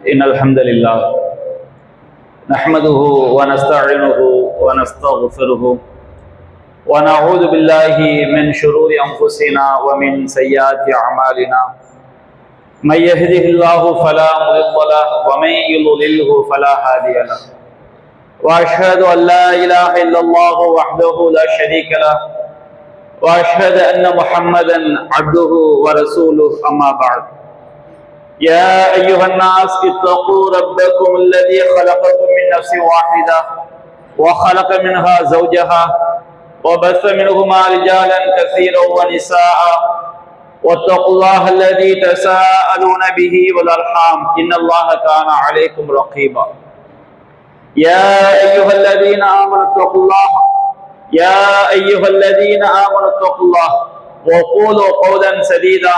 إن الحمد لله نحمده ونستعينه ونستغفره ونعوذ بالله من شرور أنفسنا ومن سيئات أعمالنا من يهده الله فلا مضل له ومن يضلله فلا هادي له وأشهد أن لا إله إلا الله وحده لا شريك له وأشهد أن محمدا عبده ورسوله أما بعد يا أيها الناس اتقوا ربكم الذي خلقكم من نفس واحدة وخلق منها زوجها وبث منهما رجالا كثيرا ونساء واتقوا الله الذي تساءلون به والأرحام إن الله كان عليكم رقيبا يا أيها الذين آمنوا اتقوا الله وقولوا قولا سديدا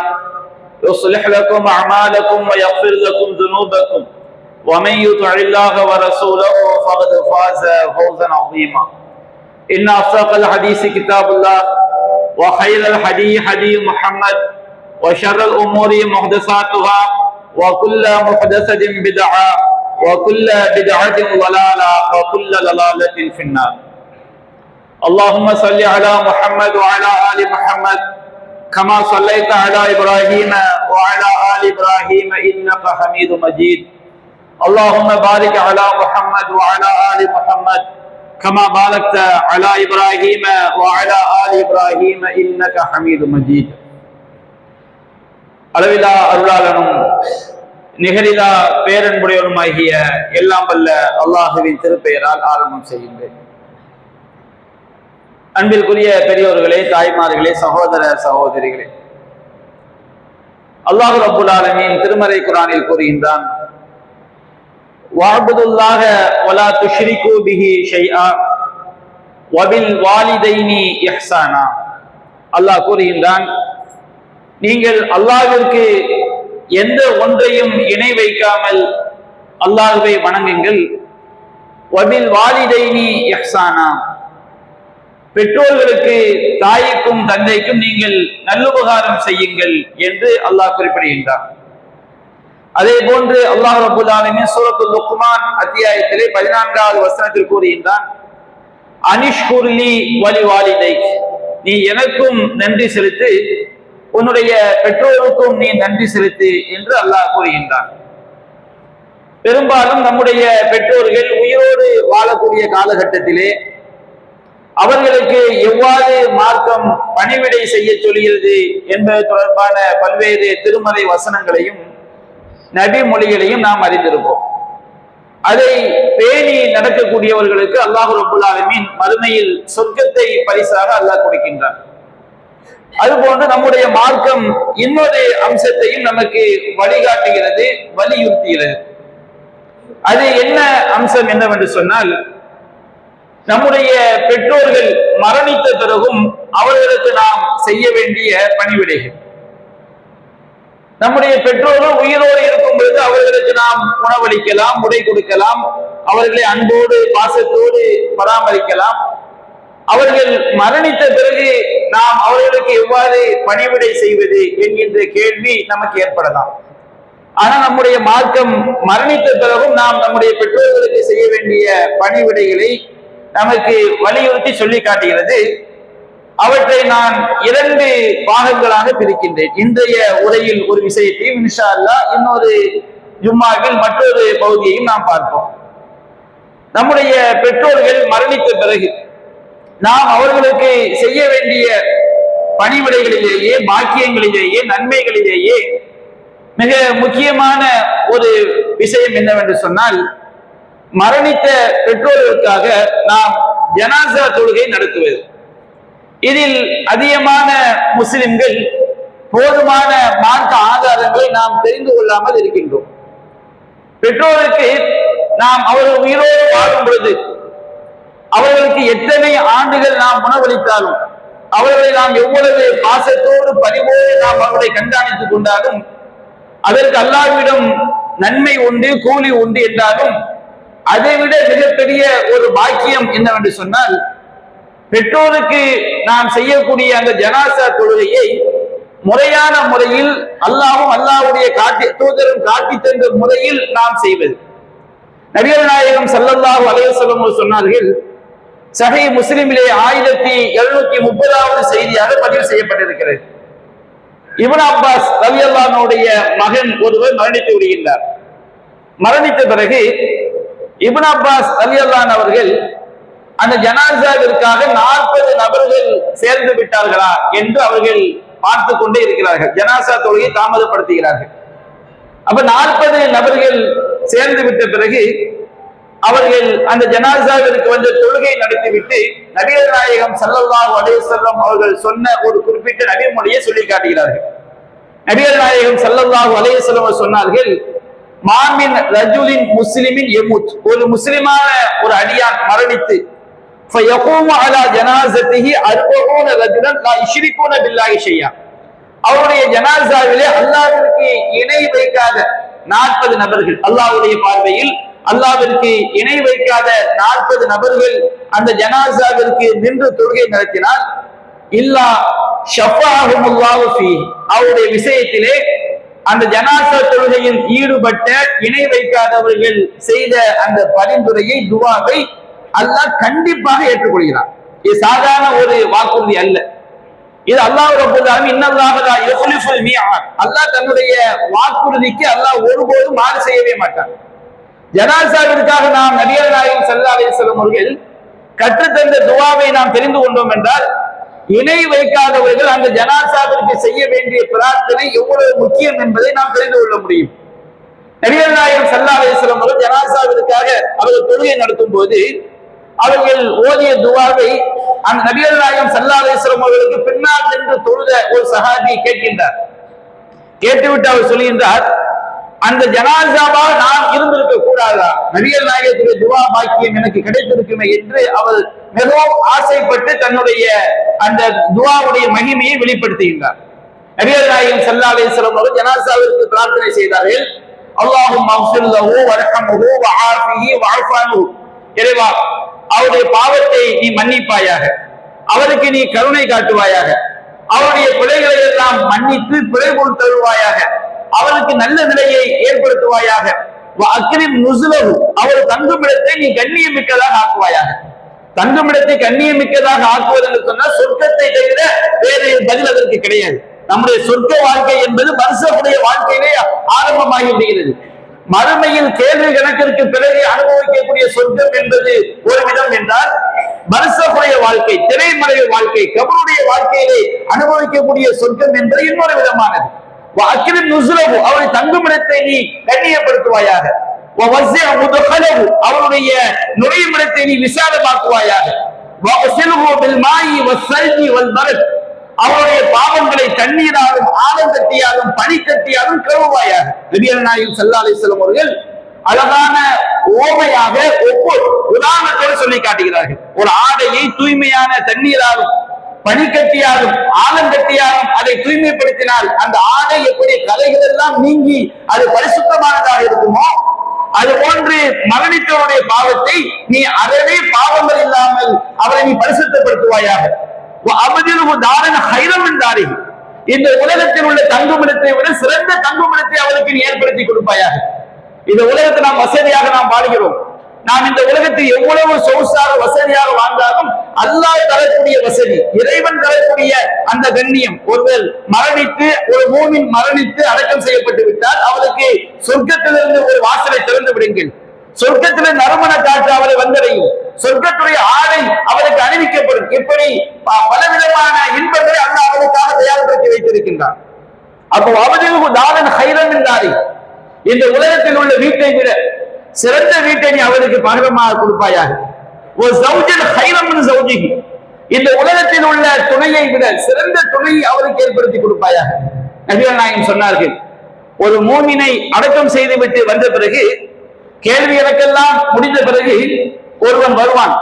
يصلح لكم أعمالكم ويغفر لكم ذنوبكم ومن يطع الله ورسوله فقد فاز فوزا عظيما إن أصدق الحديث كتاب الله وخير الحديث حديث محمد وشر الأمور محدثاتها وكل محدثة بدعة وكل بدعة ضلالة وكل ضلالة في النار اللهم صل على محمد وعلى آل محمد كما صليت على إبراهيم وعلى آل إبراهيم إنك حميد مجيد اللهم بارك على محمد وعلى آل محمد كما باركت على إبراهيم وعلى آل إبراهيم إنك حميد مجيد அளவிலா அருளாளனும் நிகரிலா பேரன்புடையவனுமாகிய எல்லாம் வல்ல அல்லாஹுவின் திருப்பெயரால் ஆரம்பம் செய்கின்றேன். அன்பிற்குரிய பெரியோர்களே, தாய்மார்களே, சகோதர சகோதரிகளே, அல்லாஹ் ரப்புல் ஆலமீன் திருமறை குர்ஆனில் கூறுகின்றான், வஅபுதுல்லாஹ வலா துஷ்ரிகு பிஹி ஷைஆ வபில் வாலிதைனி இஹ்சானா. அல்லாஹ் கூறுகின்றான், நீங்கள் அல்லாஹ்விற்கு எந்த ஒன்றையும் இணை வைக்காமல் அல்லாஹ்வை வணங்குங்கள். வபில் வாலிதைனி இஹ்சானா, பெற்றோர்களுக்கு, தாய்க்கும் தந்தைக்கும் நீங்கள் நல்லுபகாரம் செய்யுங்கள் என்று அல்லாஹ் குறிப்பிடுகின்றார். அதே போன்று அல்லாஹ் ரப்பல் ஆலமீன் சூரத்துல் லுக்மான் அத்தியாயத்திலே 14வது வசனத்தில் கூறுகின்றான், அனிஷ்குர்லி வலி வாலிதைக், நீ எனக்கும் நன்றி செலுத்து, உன்னுடைய பெற்றோருக்கும் நீ நன்றி செலுத்து என்று அல்லாஹ் கூறுகின்றான். பெரும்பாலும் நம்முடைய பெற்றோர்கள் உயிரோடு வாழக்கூடிய காலகட்டத்திலே அவர்களுக்கு எவ்வாறு மார்க்கம் பணிவிடை செய்ய சொல்கிறது என்பது தொடர்பான பல்வேறு திருமறை வசனங்களையும் நபி மொழிகளையும் நாம் அறிந்திருப்போம். அதை பேணி நடக்கக்கூடியவர்களுக்கு அல்லாஹ் ரப்புல் ஆலமீன் மறுமையில் சொர்க்கத்தை பரிசாக அல்லாஹ் கொடுக்கின்றான். அதுபோன்று நம்முடைய மார்க்கம் இன்னொரு அம்சத்தையும் நமக்கு வழிகாட்டுகிறது, வலியுறுத்துகிறது. அது என்ன அம்சம் என்னவென்று சொன்னால், நம்முடைய பெற்றோர்கள் மரணித்த பிறகும் அவர்களுக்கு நாம் செய்ய வேண்டிய பணிவிடைகள். நம்முடைய பெற்றோர்கள் உயிரோடு இருக்கும் பொழுது அவர்களுக்கு நாம் உணவளிக்கலாம், உடை கொடுக்கலாம், அவர்களை அன்போடு பாசத்தோடு பராமரிக்கலாம். அவர்கள் மரணித்த பிறகு நாம் அவர்களுக்கு எவ்வாறு பணிவிடை செய்வது என்கின்ற கேள்வி நமக்கு ஏற்படலாம். ஆனா நம்முடைய மார்க்கம் மரணித்த பிறகும் நாம் நம்முடைய பெற்றோர்களுக்கு செய்ய வேண்டிய பணிவிடைகளை நமக்கு வலியுறுத்தி சொல்லி காட்டுகிறது. அவற்றை நான் 2 பாகங்களாக பிரிக்கின்றேன். இன்றைய உரையில் ஒரு விஷயத்தையும் இன்ஷா அல்லாஹ் இன்னொரு ஜும்மாவில் மற்றொரு பகுதியையும் நாம் பார்ப்போம். நம்முடைய பெற்றோர்கள் மரணித்த பிறகு நாம் அவர்களுக்கு செய்ய வேண்டிய பணிவிடைகளிலேயே, பாக்கியங்களிலேயே, நன்மைகளிலேயே மிக முக்கியமான ஒரு விஷயம் என்னவென்று சொன்னால், மரணித்த பெற்றோர்களுக்காக நாம் ஜனாசா தொழுகை நடத்துவது. இதில் அதிகமான முஸ்லிம்கள் போதுமான மார்க்க ஆதாரங்களை நாம் தெரிந்து கொள்ளாமல் இருக்கின்றோம். பெற்றோருக்கு நாம் அவர்கள் உயிரோடு வாழும் பொழுது அவர்களுக்கு எத்தனை ஆண்டுகள் நாம் உணவளித்தாலும், அவர்களை நாம் எவ்வளவு பாசத்தோடு பரிவோடு நாம் அவர்களை கண்காணித்துக் கொண்டாலும் அதற்கு அல்லாஹ்விடம் நன்மை உண்டு, கூலி உண்டு என்றாலும் அதைவிட மிகப்பெரிய ஒரு பாக்கியம் என்னவென்று சொன்னால், பெற்றோருக்கு நாம் செய்யக்கூடிய அந்த ஜனாசா தொழுகையை முறையான முறையில் அல்லாஹ்வும் அல்லாஹ்வுடைய தூதரும் காட்டி தந்த முறையில் நாம் செய்வது. நபிகள் நாயகம் ஸல்லல்லாஹு அலைஹி வஸல்லம் சொன்னார்கள், சஹீஹ் முஸ்லிமிலே 1730வது செய்தியாக பதிவு செய்யப்பட்டிருக்கிறது. இப்னு அப்பாஸ் ரலியல்லாஹு அன்ஹுடைய மகன் ஒருவர் மரணித்து விடுகின்றார். மரணித்த பிறகு இப்னு அப்பாஸ் ரலியல்லாஹு அன்ஹு அவர்கள் அந்த ஜனாசாவிற்காக 40 நபர்கள் சேர்ந்து விட்டார்களா என்று அவர்கள் பார்த்து கொண்டே இருக்கிறார்கள். ஜனாசா தொழுகை தாமதப்படுத்துகிறார்கள். அப்ப 40 நபர்கள் சேர்ந்து விட்ட பிறகு அவர்கள் அந்த ஜனாசாவிற்கு வந்து தொழுகை நடத்திவிட்டு நபிகள் நாயகம் ஸல்லல்லாஹு அலைஹி வஸல்லம் அவர்கள் சொன்ன ஒரு குறிப்பிட்ட நபிமொழியை சொல்லி காட்டுகிறார்கள். நபிகள் நாயகம் ஸல்லல்லாஹு அலைஹி வஸல்லம் சொன்னார்கள், மாமின் ரஜுலின் முஸ்லிமின் யமுத், ஒரு முஸ்லிமான ஒரு அடியான் மரணித்து فيقوم على جنازته 40 رجلا لا يشركون بالله شيئا, அவருடைய ஜனாசாவிலே அல்லாஹ்விற்கு இணை வைக்காத 40 நபர்கள், அல்லாஹ்வுடைய பார்வையில் அல்லாஹ்விற்கு இணை வைக்காத 40 நபர்கள் அந்த ஜனாசாவிற்கு நின்று தொழுகை நடத்தினால் இல்லா ஷஃபாஹுமுல்லாஹு ஃபீஹி, அவருடைய விஷயத்திலே அந்த ஜனாசா தொழுகையில் ஈடுபட்ட இணை வைக்காதவர்கள் செய்த அந்த பரிந்துரையை துஆவை அல்லாஹ் கண்டிப்பாக ஏற்றுக்கொள்கிறார். இது சாதாரண ஒரு வாக்குறுதி அல்ல. இது அல்லாஹ் ரப்பல் ஆலமீன் இன்னல்லாஹ லா யுக்லிஃபுல் மிஆத், அல்லாஹ் தன்னுடைய வாக்குறுதிக்கு அல்லாஹ் ஒருபோதும் மாறு செய்யவே மாட்டார். ஜனாசாவிற்காக நாம் நபிகள் நாயகம் ஸல்லல்லாஹு அலைஹி வஸல்லம் அவர்கள் கற்றுத்தந்த துஆவை நாம் தெரிந்து கொண்டோம் என்றால், இணை வைக்காதவர்கள் அந்த ஜனாசாவிற்கு செய்ய வேண்டிய பிரார்த்தனை எவ்வளவு முக்கியம் என்பதை நாம் தெரிந்து கொள்ள முடியும். நபிகள் நாயகம் ஸல்லல்லாஹு அலைஹி வஸல்லம் அவர்கள் ஜனாசாவிற்காக அவர்கள் தொழுகை நடத்தும் போது அவர்கள் ஓதிய துஆவை அந்த நபிகள் நாயகம் ஸல்லல்லாஹு அலைஹி வஸல்லம் அவர்களுக்கு பின்னால் நின்று தொழுத ஒரு சஹாபி கேட்கின்றார். கேட்டுவிட்டு அவர் சொல்கின்றார், அந்த ஜனாசாவாக நான் இருந்திருக்க கூடாதா, நபிகள் நாயகத்துடைய துஆ பாக்கியம் எனக்கு கிடைத்திருக்குமே என்று அவர் மிகவும் ஆசைப்பட்டு தன்னுடைய அந்த துஆவுடைய மகிமையை வெளிப்படுத்துகின்றார். நபிகள் நாயகம் ஸல்லல்லாஹு அலைஹி வஸல்லம் அவர்கள் ஜனாசாவிற்கு பிரார்த்தனை செய்தார்கள், அல்லாஹும்ம அஃபிர் லஹு வர்ஹம்ஹு வஆஃபிஹி வஅஃபு அன்ஹு, இறைவா அவருடைய பாவத்தை நீ மன்னிப்பாயாக, அவருக்கு நீ கருணை காட்டுவாயாக, அவருடைய பிழைகளை எல்லாம் மன்னித்து பிழை பொருள் தருவாயாக, அவருக்கு நல்ல நிலையை ஏற்படுத்துவாயாக, அக்ரிம் நுஸுலஹு, அவர் தங்குமிடத்தை நீ கண்ணியமிக்கதாக ஆக்குவாயாக. தங்குமிடத்தை கண்ணியமிக்கதாக ஆக்குவது என்று சொன்னால் சொர்க்கத்தை தவிர வேறு பதில் அதற்கு கிடையாது. நம்முடைய சொர்க்க வாழ்க்கை என்பது மனுஷனுடைய வாழ்க்கையிலே ஆரம்பமாகி விடுகிறது. மறுமையில் கேள்வி கணக்கிற்கு பிறகு அனுபவிக்கக்கூடிய சொர்க்கம் என்பது ஒரு விதம் என்றால், மனுஷனுடைய வாழ்க்கை, திரைமறைவு வாழ்க்கை, கபருடைய வாழ்க்கையிலே அனுபவிக்கக்கூடிய சொர்க்கம் என்பது இன்னொரு விதமானது. அக்ரிம் நுஸுலஹு, அவருடைய தங்குமிடத்தை நீ கண்ணியப்படுத்துவாயாக, அவருடைய நுழையுமிடத்தை நீ விசாலமாக்குவாயாக, அவருடைய பாவங்களை தண்ணீராலும் ஆலங்கட்டியாலும் பனிக்கட்டியாலும் கழுவாயாக. நபிகள் நாயகம் ஸல்லல்லாஹு அலைஹி வஸல்லம் அவர்கள் அழகான ஓமையாக உதாரணத்தோடு சொல்லி காட்டுகிறார்கள். ஒரு ஆடையை தூய்மையான தண்ணீராலும் பனிக்கட்டியாலும் ஆலங்கட்டியாலும் அதை தூய்மைப்படுத்தினால் அந்த ஆடை எப்படி கலைகள் எல்லாம் நீங்கி அது பரிசுத்தமானதாக இருக்குமோ, அது போன்று மரணித்தவருடைய பாவத்தை நீ அறவே பாவங்கள் இல்லாமல் அவரை நீ பரிசுத்தப்படுத்துவாயாக. இந்த உலகத்தில் உள்ள தங்குமிடத்தை விட சிறந்த தங்குமிடத்தை அவருக்கு நீ ஏற்படுத்தி கொடுப்பாயாக. இந்த உலகத்தை நாம் வசதியாக நாம் வாழ்கிறோம். நாம் இந்த உலகத்தை எவ்வளவு சொகுசாக வசதியாக வாழ்ந்தாலும் அல்லாஹ் தரக்கூடிய வசதி, இறைவன் தரக்கூடிய அந்த கண்ணியம், ஒருவர் மரணித்து ஒரு மூமின் மரணித்து அடக்கம் செய்யப்பட்டு விட்டால் அவருக்கு சொர்க்கத்திலிருந்து ஒரு வாசலை திறந்து விடுங்கள். சொர்க்கத்திலே நறுமண காற்று அவரை வந்தடையும். சொர்க்கத்துடைய ஆடை அவருக்கு அணிவிக்கப்படும். இப்படி பலவிதமான இன்பங்களை அல்லாஹ் அவருக்காக தயார்படுத்தி வைத்திருக்கின்றார். அப்போ அவதிகு தாரன் ஹைரன் என்றாரி, இந்த உலகத்தில் உள்ள வீட்டை விட சிறந்த வீட்டை நீ அவருக்கு பகரமாக கொடுப்பாயாக. ஒரு ஜௌஜன் ஹைரம் மின் ஜௌஜிஹி, இந்த உலகத்தில் உள்ள துணையை விட சிறந்த துணையை அவருக்கு ஏற்படுத்தி கொடுப்பாயாக. நபிகள் நாயகம் சொன்னார்கள், ஒரு மூமினை அடக்கம் செய்துவிட்டு வந்த பிறகு கேள்வி எனக்கெல்லாம் முடிந்த பிறகு ஒருவன் வருவான்.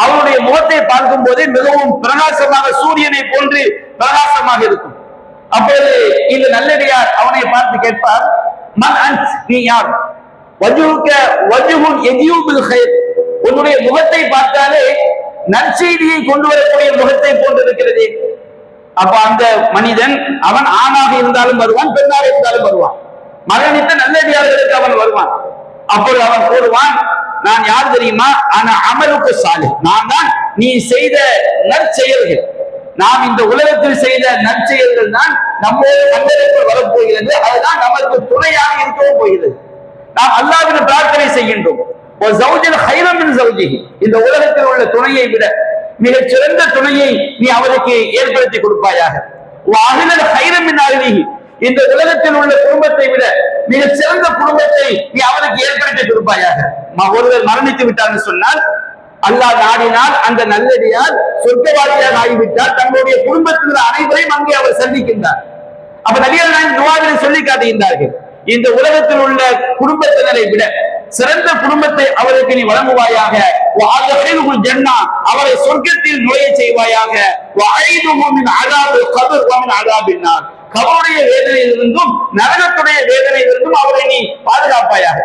அவனுடைய முகத்தை பார்க்கும் போதே மிகவும் பிரகாசமாக சூரியனை போன்று பிரகாசமாக இருக்கும். அப்போது இந்த நல்லடியார் அவனை பார்த்து கேட்பார், மன் அன்த், நீ யார்? உன்னுடைய முகத்தை பார்த்தாலே நற்செய்தியை கொண்டு வரக்கூடிய முகத்தை போன்று இருக்கிறது. அப்ப அந்த மனிதன் அவன் ஆணாக இருந்தாலும் வருவான், பெண்ணாக இருந்தாலும் வருவான். மரணித்த நல்லடியார்களுக்கு அவன் வருவான். அப்பொழுது அவன் கூறுவான், நான் யார் தெரியுமா? ஆனா அமலுக்கு சாலி, நான் தான் நீ செய்த நற்செயல்கள், நாம் இந்த உலகத்தில் செய்த நற்செயல்கள் தான் நம்மோடு மண்டலத்தில் வரப்போகிறது. அதுதான் நமக்கு துணையாக இருக்கவும் போகிறது. நாம் அல்லாஹ்விடம் பிரார்த்தனை செய்கின்றோம், இந்த உலகத்தில் உள்ள துணையை விட மிகச் சிறந்த துணையை நீ அவருக்கு ஏற்படுத்தி கொடுப்பாயாக. இந்த உலகத்தில் உள்ள குடும்பத்தை விட மிகச் சிறந்த குடும்பத்தை நீ அவருக்கு ஏற்படுத்தி கொடுப்பாயாக. ஒருவர் மரணித்து விட்டார்னு சொன்னால், அல்லாஹ் நாடினால் அந்த நல்லடியார் சொர்க்கவாதியாக ஆகிவிட்டால் தன்னுடைய குடும்பத்தில் அனைவரையும் அங்கே அவர் சந்திக்கின்றார். அப்ப நபிகள் நாயகம் துஆவிலே சொல்லி காட்டுகின்றார்கள், இந்த உலகத்தில் உள்ள குடும்பத்தினரை விட சிறந்த குடும்பத்தை அவருக்கு நீ வழங்குவாயாக. அவரை சொர்க்கத்தில் நுழைய செய்வாயாக. கபருடைய வேதனையிலிருந்தும் நரகத்துடைய வேதனையிலிருந்தும் அவரை நீ பாதுகாப்பாயாக.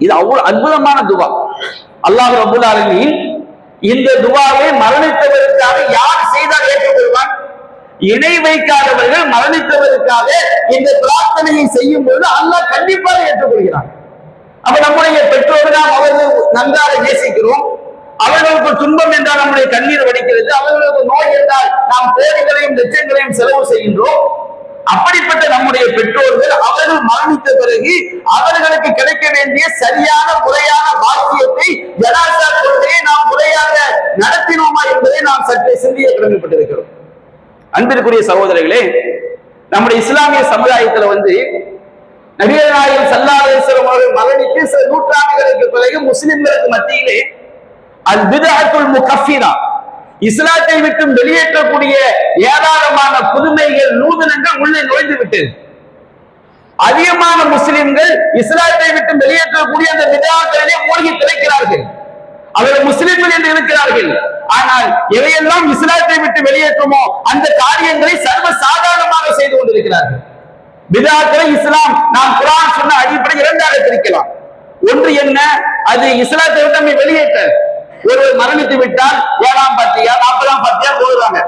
இது அவ்வளவு அற்புதமான துவா. அல்லாஹ் ரப்பல் ஆலமீன் இந்த துவாவை மரணித்தவருக்காக யார் செய்தால் ஏற்றுக்கொள்வான்? இணை வைக்காதவர்கள் மரணித்தவருக்காக இந்த பிரார்த்தனையை செய்யும் பொழுது அல்லாஹ் கண்டிப்பாக ஏற்றுக்கொள்கிறான். அப்ப நம்முடைய பெற்றோர்கள் நாம் அவர்கள் நன்றாக நேசிக்கிறோம், அவர்களுக்கு துன்பம் என்றால் நம்முடைய கண்ணீர் வடிக்கிறது, அவர்களுக்கு நோய் என்றால் நாம் கோடிகளையும் லட்சங்களையும் செலவு செய்கின்றோம். அப்படிப்பட்ட நம்முடைய பெற்றோர்கள் அவர்கள் மரணித்த பிறகு அவர்களுக்கு கிடைக்க வேண்டிய சரியான முறையான பாக்கியத்தை ஜனாஸா கொள்கையை நாம் முறையாக நடத்தினோமா என்பதை நாம் சற்றே சிந்திய கடமைப்பட்டிருக்கிறோம். அன்பிற்குரிய சகோதரர்களே, நம்முடைய இஸ்லாமிய சமுதாயத்துல நபிகள் நாயகம் ஸல்லல்லாஹு அலைஹி வஸல்லம் அவர்கள் மரணித்து சில நூற்றாண்டுகளுக்கு பிறகு முஸ்லிம்களுக்கு மத்தியிலே அல் பித்அத்துல் முகஃபிரா, இஸ்லாத்தை விட்டு வெளியேற்றக்கூடிய ஏராளமான புதுமைகள் நூதனங்கள் உள்ளே நுழைந்து விட்டது. அதிகமான முஸ்லிம்கள் இஸ்லாத்தை விட்டு வெளியேற்றக்கூடிய அந்த பித்அத்திலே மூழ்கி திளைக்கிறார்கள். அவர்கள் முஸ்லிம்கள் என்று இருக்கிறார்கள், ஆனால் எவையெல்லாம் இஸ்லாத்தை விட்டு வெளியேற்றுமோ அந்த காரியங்களை சர்வ சாதாரணமாக செய்து கொண்டிருக்கிறார்கள். பித்அத்தை இஸ்லாம் நாம் குர்ஆன் சொன்ன அடிப்படை இரண்டாக பிரிக்கலாம். ஒன்று என்ன? அது இஸ்லாத்தை விட்டு நம்மை வெளியேற்ற. ஒருவர் மரணித்து விட்டால் 7ஆம் பத்தியா 40ஆம் பத்தியா போடுறாங்க,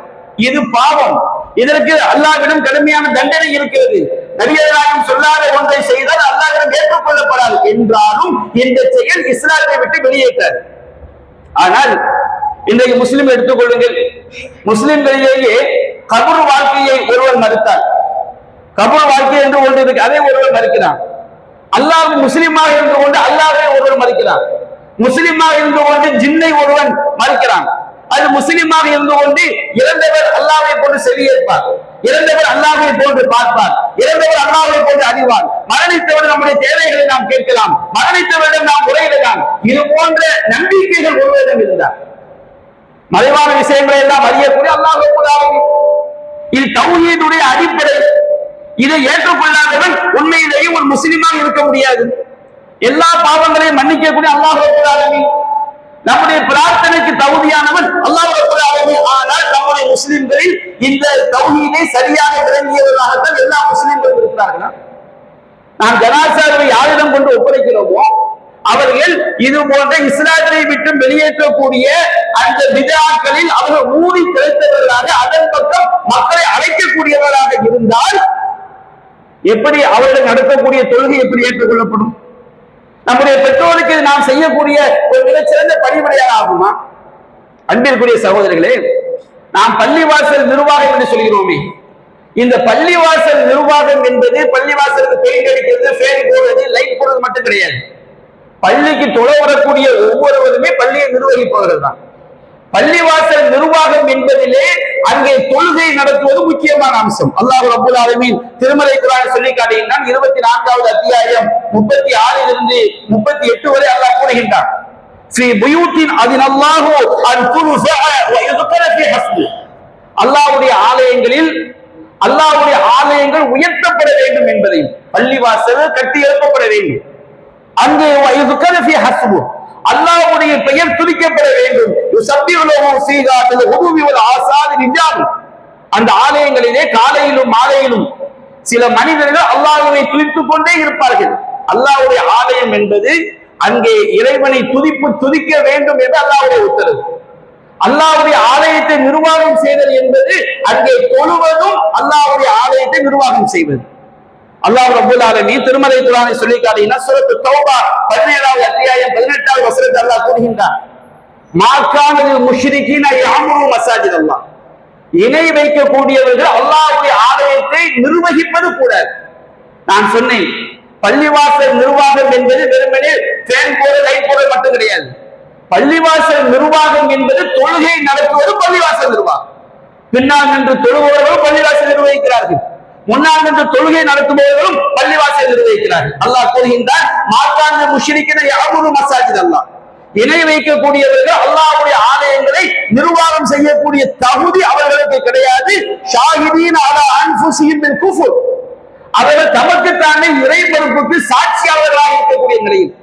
இது பாவம். இதற்கு அல்லாஹ்விடம் கடுமையான தண்டனை இருக்கிறது. நபிகள் நாயகம் சொல்லாத ஒன்றை செய்தால் அல்லாஹ்விடம் ஏற்றுக்கொள்ளப்படாது என்றாலும் இந்த செயல் இஸ்லாத்தை விட்டு வெளியேற்றாது. ஆனால் இன்றைக்கு முஸ்லிம் எடுத்துக்கொள்ளுங்கள், முஸ்லிம்களிலேயே கபர் வாழ்க்கையை ஒருவர் மறுத்தார். கபர் வாழ்க்கை என்று ஒன்று இருக்கு, அதை ஒருவர் மறுக்கிறார். அல்லாஹ் முஸ்லிமாக இருந்து கொண்டு அல்லாஹ்வை ஒருவர் மறுக்கிறார். முஸ்லிமாக இருந்து கொண்டு ஜின்னை ஒருவன் மறுக்கிறான். அது முஸ்லிமாக இருந்து கொண்டு இறந்தவர் அல்லாஹ்வை போன்று செவியேற்பார், இறந்தவர் அல்லாஹ்வை போன்று பார்ப்பார், இறந்தவர் அல்லாஹ்வை போன்று அறிவார். மரணித்தவர் நம்முடைய தேவைகளை நாம் கேட்கலாம், மரணித்தவரிடம் நாம் முறையிடலாம். இது போன்ற நம்பிக்கைகள் ஒருவரிடம் இருந்தார். மறைவான விஷயங்களை எல்லாம் அறியக்கூடிய அல்லாஹ் ரப்பல் ஆலமீன், இது தௌஹீதுடைய அடிப்படை. இதை ஏற்றுக்கொள்ளாதவன் உண்மையிலேயே ஒரு முஸ்லிமாக இருக்க முடியாது. எல்லா பாவங்களையும் மன்னிக்கக்கூடிய அல்லாஹ் ரப்பல் ஆலமீன், நம்முடைய பிரார்த்தனைக்கு தகுதியானவன் அல்லாஹ் ரப்பல் ஆலமீன். ஆனால் நம்முடைய முஸ்லிம்களில் இந்த தௌஹீதை சரியாக விளங்கியவர்களாகத்தான் எல்லா முஸ்லிம்களும் இருக்கிறார்களா? நாம் ஜனாஸாவை யாரிடம் கொண்டு ஒப்படைக்கிறோமோ அவர்கள் இது போன்ற இஸ்லாத்தை விட்டு வெளியேற்றக்கூடிய அந்த பித்அக்களில் அவர்கள் ஊறி திளைத்தவர்களாக அதன் பக்கம் மக்களை அழைக்கக்கூடியவர்களாக இருந்தால் எப்படி அவர்கள் நடக்கக்கூடிய தொழுகை எப்படி ஏற்றுக்கொள்ளப்படும்? நம்முடைய பெற்றோருக்கு நாம் செய்யக்கூடிய ஒரு மிகச்சிறந்த பணிபுரியாக ஆகுமா? அன்பிற்குரிய சகோதரர்களே, நாம் பள்ளிவாசல் நிர்வாகம் என்று சொல்கிறோமே, இந்த பள்ளிவாசல் நிர்வாகம் என்பது பள்ளிவாசலுக்கு பெயிண்ட் அடிக்கிறது, ஃபேன் போடுறது, லைட் போடுறது மட்டும் கிடையாது. பள்ளிக்கு தொழ வரக்கூடிய ஒவ்வொருவருமே பள்ளியை நிர்வகிப்பவர்கள் தான். பள்ளிவாசல் நிர்வாகம் என்பதிலே அங்கே தொழுகை நடத்துவது முக்கியமான அம்சம். அல்லாஹ் ரப்பல் ஆலமீன் திருமறை குர்ஆனில் சொல்லி காட்டுகின்றான். 24வது அத்தியாயம் 36 - 38 வரை அல்லாஹ் கூறுகின்றான், ஃபீ புயூத்தின் அதினல்லாஹு அன் துர்ஃபஅ வ யுذ்கர ஃபீ ஹஸ்பு, அல்லாஹ்வுடைய ஆலயங்களில் அல்லாஹ்வுடைய ஆலயங்கள் உயர்த்தப்பட வேண்டும் என்பதையும், பள்ளிவாசல் கட்டி எழுப்பப்பட வேண்டும், அங்கே வ யுذ்கர ஃபீ ஹஸ்பு, அல்லாஹ்வுடைய பெயர் துதிக்கப்பட வேண்டும். அந்த ஆலயங்களிலே காலையிலும் மாலையிலும் சில மனிதர்கள் அல்லாஹ்வை துதித்துக் கொண்டே இருப்பார்கள். அல்லாஹ்வுடைய ஆலயம் என்பது அங்கே இறைவனை துதிக்க வேண்டும் என்று அல்லாஹ்வுடைய உத்தரவு. அல்லாஹ்வுடைய ஆலயத்தை நிர்வாகம் செய்தல் என்பது அங்கே தொழுவதும் அல்லாஹ்வுடைய ஆலயத்தை நிர்வாகம் செய்வது. அல்லாஹ் ரப்பல் ஆலமீன் திருமறை குர்ஆனை சொல்லி காட்டினா சூரத்து தௌபா 17வது அத்தியாயம் 18வது வசனத்தில் அல்லாஹ் கூறுகின்றார், மா கான லில் முஷ்ரிகீன யஅமுரு மசாஜித் அல்லாஹ், இணை வைக்கக்கூடியவர்கள் அல்லாஹ்வுடைய ஆலயத்தை நிர்வகிப்பது கூடாது. நான் சொன்னேன், பள்ளிவாசல் நிர்வாகம் என்பது வெறுமனே ஃபேன் போட லைட் போட மட்டும் கிடையாது. பள்ளிவாசல் நிர்வாகம் என்பது தொழுகை நடத்துவது பள்ளிவாசல் நிர்வாகம். பின்னால் நின்று தொழுபவர்களும் பள்ளிவாசல் நிர்வகிக்கிறார்கள், முன்னால் நின்று தொழுகை நடத்துபவர்களும் பள்ளிவாசல் நிர்வகிக்கிறார்கள். அல்லாஹ் கூறுகின்றான், மாற்றான முஷ்ரிக்கீன யஅமுரு மசாஜித் அல்லாஹ், இணை வைக்கக்கூடியவர்கள் அல்லாஹ்வுடைய ஆலயங்களை நிர்வாகம் செய்யக்கூடிய தகுதி அவர்களுக்கு கிடையாது. ஷாஹிதீன் அலா அன்ஃபுஸிஹிம் பில் குஃப்ர், அவர்கள் தமக்குத்தானே இறை மறுப்புக்கு சாட்சியாளர்களாக இருக்கக்கூடிய நிலையில்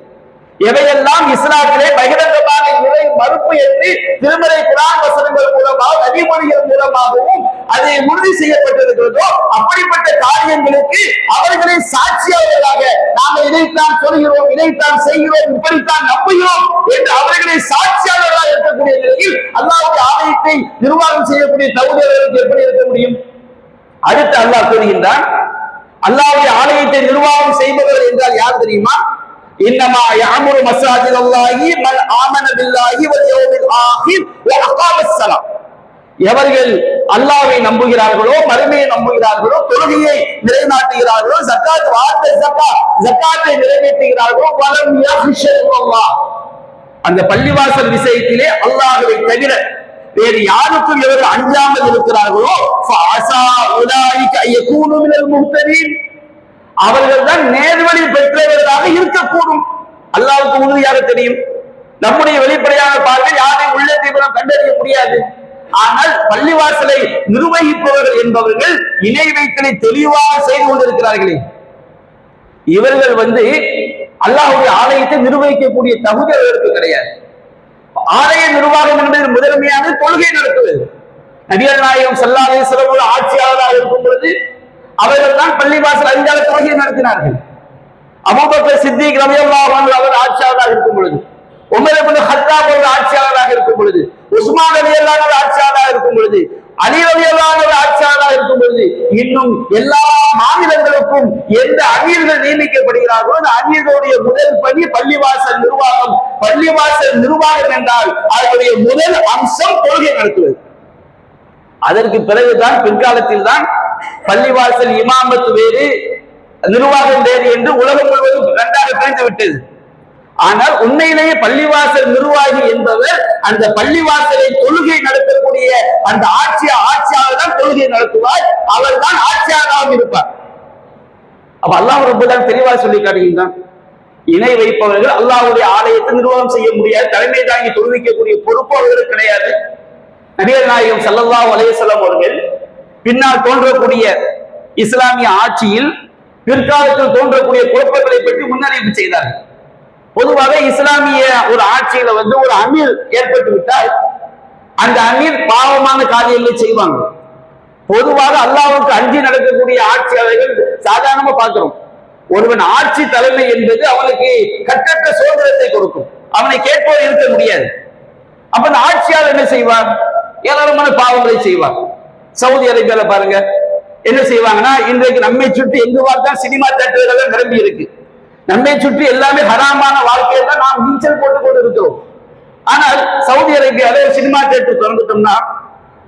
எவையெல்லாம் இஸ்லாத்திலே பகிரங்கமான இறை மறுப்பு என்று திருமறை குர்ஆன் வசனங்கள் மூலமாக நபிமொழிகள் மூலமாகவும் அதை உறுதி செய்யப்பட்டிருக்கிறதோ அப்படிப்பட்ட காரியங்களுக்கு அவர்களை சாட்சியாளர்களாக நாங்கள் இதைத்தான் சொல்கிறோம், இதைத்தான் செய்கிறோம், இப்படித்தான் நம்புகிறோம் என்று அவர்களை சாட்சியாளர்களாக இருக்கக்கூடிய நிலையில் அல்லாஹ்வுடைய ஆலயத்தை நிர்வாகம் செய்யக்கூடிய தகுதியாளர்களுக்கு எப்படி இருக்க முடியும்? அடுத்து அல்லாஹ் கூறுகின்றான், அல்லாஹ்வுடைய ஆலயத்தை நிர்வாகம் செய்பவர்கள் என்றால் யார் தெரியுமா? இன்னமா யஅமுரு மசாஜித் அல்லாஹி மன் ஆமன பில்லாஹி வல் யௌமில் ஆகிர் வ அகாமஸ் ஸலாம், எவர்கள் அல்லாஹ்வை நம்புகிறார்களோ, மறுமையை நம்புகிறார்களோ, தொழுகையை நிலைநாட்டுகிறார்களோ, ஜகாத்தை நிறைவேற்றுகிறார்களோ, வலம் யஹ்ஷல்லாஹ், அந்த பள்ளிவாசல் விஷயத்திலே அல்லாஹ்வை தவிர வேறு யாருக்கும் இவர்கள் அஞ்சாமல் இருக்கிறார்களோ, ஃபஅஸா உலாயிக யகூனு மினல் முஹ்ததீன், அவர்கள் தான் நேர்வழி பெற்றவர்களாக இருக்கக்கூடும். அல்லாஹ்வுக்கு உறுதியாக தெரியும். நம்முடைய வெளிப்படையான பார்வை யாரையும் உள்ளத்தை கண்டறிய முடியாது. ஆனால் பள்ளிவாசலை நிர்வகிப்பவர்கள் என்பவர்கள் இணை வைத்தலை தெளிவாக செய்து கொண்டிருக்கிறார்களே, இவர்கள் அல்லாஹ்வுடைய ஆலயத்தை நிர்வகிக்கக்கூடிய தகுதி அவர்களுக்கு கிடையாது. ஆலய நிர்வாகம் என்பது முதன்மையான தொழுகை நடத்துவது. நபிகள் நாயகம் ஸல்லல்லாஹு அலைஹி வஸல்லம் ஆட்சியாளராக இருக்கும் பொழுது அவர்கள் தான் பள்ளிவாசல் அதிகார தொழுகை நடத்தினார்கள். அபூபக்கர் சித்திக் ரலியல்லாஹு அன்ஹு அவர் ஆட்சியாளராக இருக்கும் பொழுது, உமர் இப்னு கத்தாப் அவர்கள் ஆட்சியாளராக இருக்கும் பொழுது, உஸ்மான் ரலியல்லாஹு அன்ஹு ஆட்சியாளராக இருக்கும் பொழுது, அலி ரலியல்லாஹு அன்ஹு ஆட்சியாளராக இருக்கும் பொழுது, இன்னும் எல்லா மாநிலங்களுக்கும் எந்த அமீர்கள் நியமிக்கப்படுகிறார்களோ அந்த அமீர்களுடைய முதல் பணி பள்ளிவாசல் நிர்வாகம். பள்ளிவாசல் நிர்வாகம் என்றால் அதனுடைய முதல் அம்சம் தொழுகை நடத்துவது. அதற்கு பிறகுதான் பிற்காலத்தில் தான் பள்ளிவாசல் இமாமத்து வேறு, நிர்வாகம் வேறு என்று உலகம் முழுவதும் இரண்டாக பிரிந்து விட்டது. ஆனால் உண்மையிலேயே பள்ளிவாசல் நிர்வாகி என்பவர் அந்த பள்ளிவாசலை தொழுகை நடத்தக்கூடிய அந்த ஆட்சியாளர் தான் தொழுகை நடத்துவார், அவர் தான் ஆட்சியாளராக இருப்பார். அப்ப அல்லாஹ் ரப்பல் தெளிவாக சொல்லி காட்டுகின்றான், இணை வைப்பவர்கள் அல்லாஹ்வுடைய ஆலயத்தை நிர்வாகம் செய்ய முடியாது, தலைமை தாங்கி தொழுவிக்கக்கூடிய பொறுப்பு அவர்களுக்கு கிடையாது. நபிகள் நாயகம் ஸல்லல்லாஹு அலைஹி வஸல்லம் அவர்கள் பின்னால் தோன்றக்கூடிய இஸ்லாமிய ஆட்சியில் பிற்காலத்தில் தோன்றக்கூடிய குழப்பங்களை பற்றி முன்னறிவிப்பு செய்தார்கள். பொதுவாக இஸ்லாமிய ஒரு ஆட்சியில ஒரு அமீர் ஏற்பட்டு விட்டால் அந்த அமீர் பாவமான காரியங்களை செய்வாங்க. பொதுவாக அல்லாஹ்வுக்கு அஞ்சி நடக்கக்கூடிய ஆட்சியாளர்கள் சாதாரணமா பார்க்கிறோம். ஒருவன் ஆட்சி தலைமை என்பது அவனுக்கு கட்டற்ற சுதந்திரத்தை கொடுக்கும், அவனை கேட்போர் இருக்க முடியாது. அப்ப அந்த ஆட்சியாளர் என்ன செய்வார்? ஏராளமான பாவங்களை செய்வார். சவுதி அரேபியால பாருங்க என்ன செய்வாங்கன்னா, இன்றைக்கு நம்மை சுற்றி எங்கு பார்த்தா சினிமா தியேட்டர்கள் நிரம்பி இருக்கு. நம்மை சுற்றி எல்லாமே ஹராமான வாழ்க்கையை தான் நாம் நீச்சல் போட்டுக் கொண்டு இருக்கிறோம். ஆனால் சவுதி அரேபியால ஒரு சினிமா தியேட்டர் திறந்துட்டோம்னா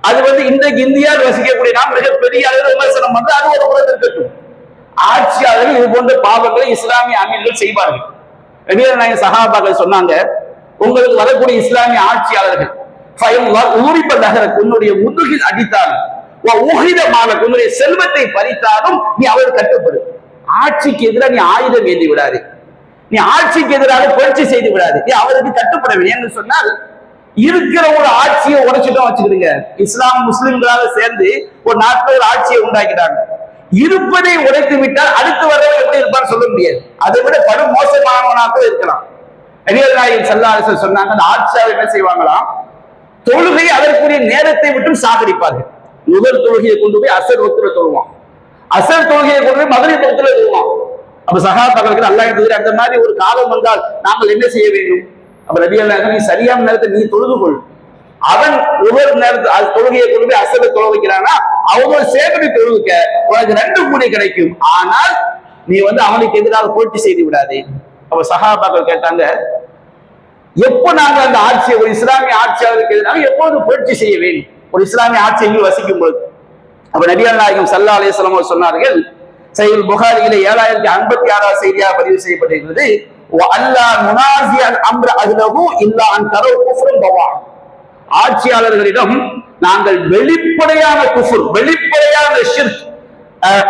அது இன்றைக்கு இந்தியாவில் வசிக்கக்கூடிய நாம் மிகப்பெரிய அளவில் விமர்சனம் வந்து அது ஒரு புறம் இருக்கட்டும். ஆட்சியாளர்கள் இது போன்ற பாவங்களை இஸ்லாமிய அமீர்கள் செய்வார்கள். நபிகள் நாயகம் சஹாபாக்கள் சொன்னாங்க, உங்களுக்கு வரக்கூடிய இஸ்லாமிய ஆட்சியாளர்கள் உன்னுடைய முதுகில் அடித்தாலும் உன்னுடைய செல்வத்தை பறித்தாலும் நீ அவர் கட்டுப்படு. ஆட்சிக்கு எதிராக நீ ஆயுதம் ஏந்தி விடாது, நீ ஆட்சிக்கு எதிராக புரட்சி செய்து விடாது, நீ அவருக்கு கட்டுப்பட வேண்டும் என்று சொன்னால் இருக்கிற ஒரு ஆட்சியை உடைச்சிட்டோம் வச்சுக்கிடுங்க. இஸ்லாம் முஸ்லிம்களாக சேர்ந்து ஒரு நாட்டில் ஒரு ஆட்சியை உண்டாக்கிட்டாங்க. இருப்பதை உடைத்து விட்டால் அடுத்து வரவன் எப்படி இருப்பான்னு சொல்ல முடியாது. அதை விட படும் மோசமானவனாக இருக்கலாம். நபிகள் நாயகம் ஸல்லல்லாஹு அலைஹி வஸல்லம் சொன்னாங்க, அந்த ஆட்சியாளர் என்ன செய்வாங்களாம், தொழுகை அதற்குரிய நேரத்தை விட்டும் சாகரிப்பார்கள். முதல் தொழுகையை கொண்டு போய் அசர் ஒத்துல தொழுவான், அசர் தொழுகையை கொண்டு போய் மகரிப் ஒத்துல தொழுவான். அப்ப சஹாபாக்களுக்கு அல்லாஹ் தெரியும், அந்த மாதிரி ஒரு காலம் வந்தால் நாங்கள் என்ன செய்ய வேண்டும்? அப்ப நபிகள் நாயகம், நீ சரியான நேரத்தை நீ தொழுது கொள், அவன் ஒவ்வொரு நேரத்தில் தொழுகையை கொண்டு போய் அசல தொலை வைக்கிறானா அவங்க சேர்ந்து தொழுவிக்க உனக்கு 2 கூலி கிடைக்கும். ஆனால் நீ அவனுக்கு எதிராக போட்டி செய்து விடாதே. அப்ப சஹாபாக்கள் கேட்டாங்க, எப்போ நாங்க அந்த ஆட்சியை ஒரு இஸ்லாமிய ஆட்சியாளருக்கு எதிராக எப்போது புரட்சி செய்ய வேண்டும் ஒரு இஸ்லாமிய ஆட்சியை வசிக்கும் பொழுது? அப்ப நபிகள் நாயகம் ஸல்லல்லாஹு அலைஹி வஸல்லம் அவர்கள் சொன்னார்கள், சஹீஹ் புகாரியிலே 7056 செய்தியாக பதிவு செய்யப்பட்டிருக்கிறது, வஅல்லா முனாஸியல் அம்ர அஹ்லஹு இல்லா அன் தரவு குஃப்ரன் பவா. ஆட்சியாளர்களிடம் நாங்கள் வெளிப்படையான குஃப்ர், வெளிப்படையான ஷிர்க்,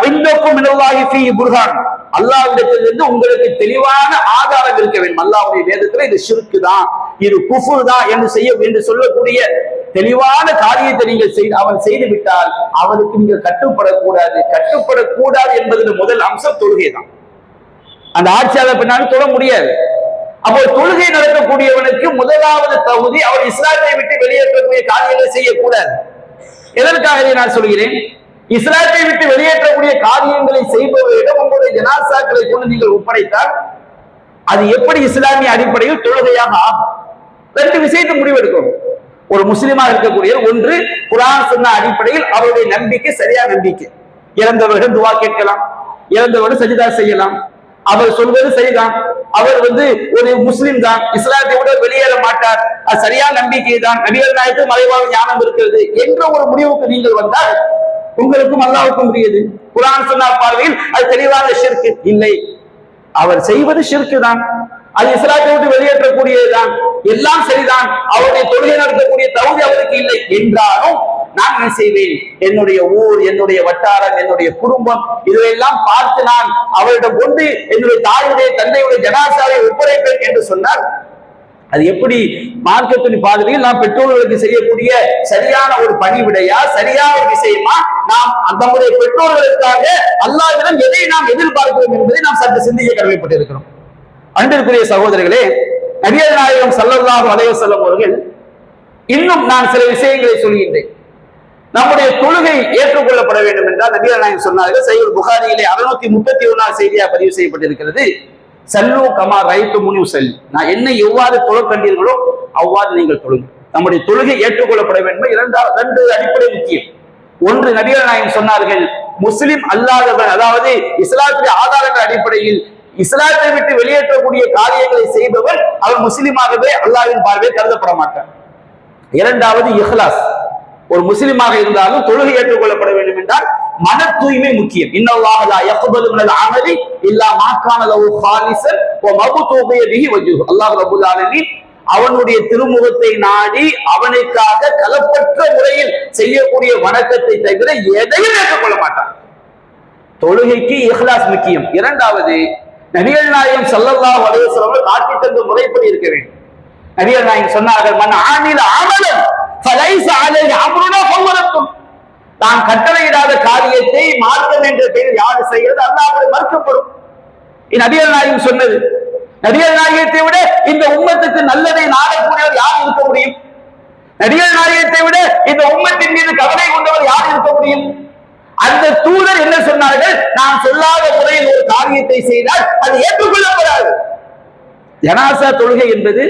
இந்தக்கும் மினல்லாஹி ஃபீ புர்ஹான், அல்லாஹ்விடத்திலிருந்து உங்களுக்கு தெளிவான ஆதாரம் இருக்க வேண்டும். அல்லாஹ்வுடைய வேதத்துல இது ஷிர்க் தான், இது குஃப்ர் தான் என்று சொல்லக்கூடிய தெளிவான காரியத்தை நீங்கள் அவன் செய்து விட்டால் அவனுக்கு நீங்கள் கட்டுப்படக்கூடாது. கட்டுப்படக்கூடாது என்பதில் முதல் அம்சம் தொழுகை தான். அந்த ஆட்சியாளர் பின்னாலும் தொழ முடியாது. அப்போ தொழுகை நடக்கக்கூடியவனுக்கு முதலாவது தகுதி அவர் இஸ்லாத்தை விட்டு வெளியேற்றக்கூடிய காரியங்களை செய்யக்கூடாது. எதற்காக நான் சொல்கிறேன்? இஸ்லாத்தை விட்டு வெளியேற்றக்கூடிய காரியங்களை செய்பவரிடம் உங்களுடைய ஜனாசாக்களை கொண்டு நீங்கள் ஒப்படைத்தால் அது எப்படி இஸ்லாமிய அடிப்படையில் தொழுகையாக ஆகும்? 2 விஷயத்தை முடிவெடுக்கும். ஒரு முஸ்லிமாக இருக்கக்கூடிய ஒன்று, குர்ஆன் சுன்னா அடிப்படையில் அவருடைய நம்பிக்கை சரியான நம்பிக்கை. இறந்தவர்கள் துவா கேட்கலாம், இறந்தவர்கள் சஜிதா செய்யலாம், அவர் சொல்வது சரிதான், அவர் ஒரு முஸ்லிம் தான், இஸ்லாத்தை விட வெளியேற மாட்டார், அது சரியான நம்பிக்கை தான், நபிகள் நாயகத்துக்கு மறைவாக ஞானம் இருக்கிறது என்ற ஒரு முடிவுக்கு நீங்கள் வந்தால் உங்களுக்கும் அல்லாஹ்வுக்கும் புரியுது. குர்ஆன் சுன்னா பார்வையில் அது தெளிவான ஷிர்க் இல்லை, அவர் செய்வது ஷிர்க் தான், அது இஸ்லாத்தை விட்டு வெளியேற்றக்கூடியதுதான், எல்லாம் சரிதான், அவருடைய தொழுகை நடத்தக்கூடிய தகுதி அவருக்கு இல்லை என்றாலும் நான் என்ன செய்வேன்? என்னுடைய ஊர், என்னுடைய வட்டாரம், என்னுடைய குடும்பம் இதையெல்லாம் பார்த்து நான் அவரிடம் கொண்டு என்னுடைய தாயுடைய தந்தையுடைய ஜனாசாவை ஒப்படைப்பேன் என்று சொன்னால் அது எப்படி மார்க்கத்தின் பாதையில் நாம் பெற்றோர்களுக்கு செய்யக்கூடிய சரியான ஒரு பணிவிடையா, சரியான ஒரு விஷயமா? நாம் நம்முடைய பெற்றோர்களுக்காக அல்லாஹ்விடம் எதை நாம் எதிர்பார்க்கிறோம் என்பதை நாம் சற்று சிந்திக்க கடமைப்பட்டிருக்கிறோம். அன்பிற்குரிய சகோதரர்களே, நபிகள் நாயகம் ஸல்லல்லாஹு அலைஹி வஸல்லம் அவர்கள் இன்னும் நான் சில விஷயங்களை சொல்கின்றேன். நம்முடைய தொழுகை ஏற்றுக்கொள்ளப்பட வேண்டும் என்றால் நபிகள் நாயகம் சொன்னார்கள், சஹீஹ் புகாரியிலே 631 செய்தியாக பதிவு செய்யப்பட்டிருக்கிறது, சல்லு கமா ரைத்துமுனி உஸல்லி, நான் என்னை எவ்வாறு தொழ கண்டீர்களோ அவ்வாறு நீங்கள் தொழுங்க. நம்முடைய தொழுகை ஏற்றுக்கொள்ளப்பட வேண்டும். 2 அடிப்படை முக்கியம். ஒன்று, நபிகள் நாயகம் சொன்னார்கள், முஸ்லிம் அல்லாதவன், அதாவது இஸ்லாத்துடைய ஆதாரங்கள் அடிப்படையில் இஸ்லாத்தை விட்டு வெளியேற்றக்கூடிய காரியங்களை செய்பவர் அவர் முஸ்லிமாகவே அல்லாஹ்வின் பார்வையில் கருதப்பட மாட்டார். 2வது இஹ்லாஸ். ஒரு முஸ்லிமாக இருந்தாலும் தொழுகை ஏற்றுக்கொள்ளப்பட வேண்டும் என்றால் மன தூய்மை முக்கியம். இன்னல்லாஹ லா யக்பலு மினல் அமலி இல்லா மா கான லஹு காலிஸன் வ மப்தூபிய பிஹி வஜ்ஹு. அல்லாஹ் ரப்பல் ஆலமீன் அவனுடைய திருமுகத்தை நாடி அவனுக்காக கலப்பற்ற முறையில் செய்யக்கூடிய வணக்கத்தை தவிர எதையும் ஏற்றுக்கொள்ள மாட்டான். தொழுகைக்கு இஹ்லாஸ் முக்கியம். 2வது, நபிகள் நாயகம் ஸல்லல்லாஹு அலைஹி வஸல்லம் காட்டி தந்த முறைப்படி இருக்க வேண்டும். நபிகள் நாயகம் சொன்னார்கள், மன் ஆமில அமலன் ஃபலைஸ அலைஹி அம்ருனா ஃபஹுவ. தான் கட்டளையிடாத காரியத்தை மார்க்கம் என்ற பெயரில் யார் செய்கிறது அல்லாஹ்விடம் மறுக்கப்படும். நபிகள் நாயகம் சொன்னது. நபிகள் நாயகத்தை விட இந்த உம்மத்துக்கு நல்லதை நாடக்கூடியவர் யார் இருக்க முடியும்? நபிகள் நாயகத்தை விட இந்த உம்மத்தின் மீது கவலை கொண்டவர் யார் இருக்க முடியும்? அந்த தூதர் என்ன சொன்னார்கள்? நான் சொல்லாத முறையில் ஒரு காரியத்தை செய்தால் அது ஏற்றுக்கொள்ளப்படாது. ஜனாசா தொழுகை என்பது,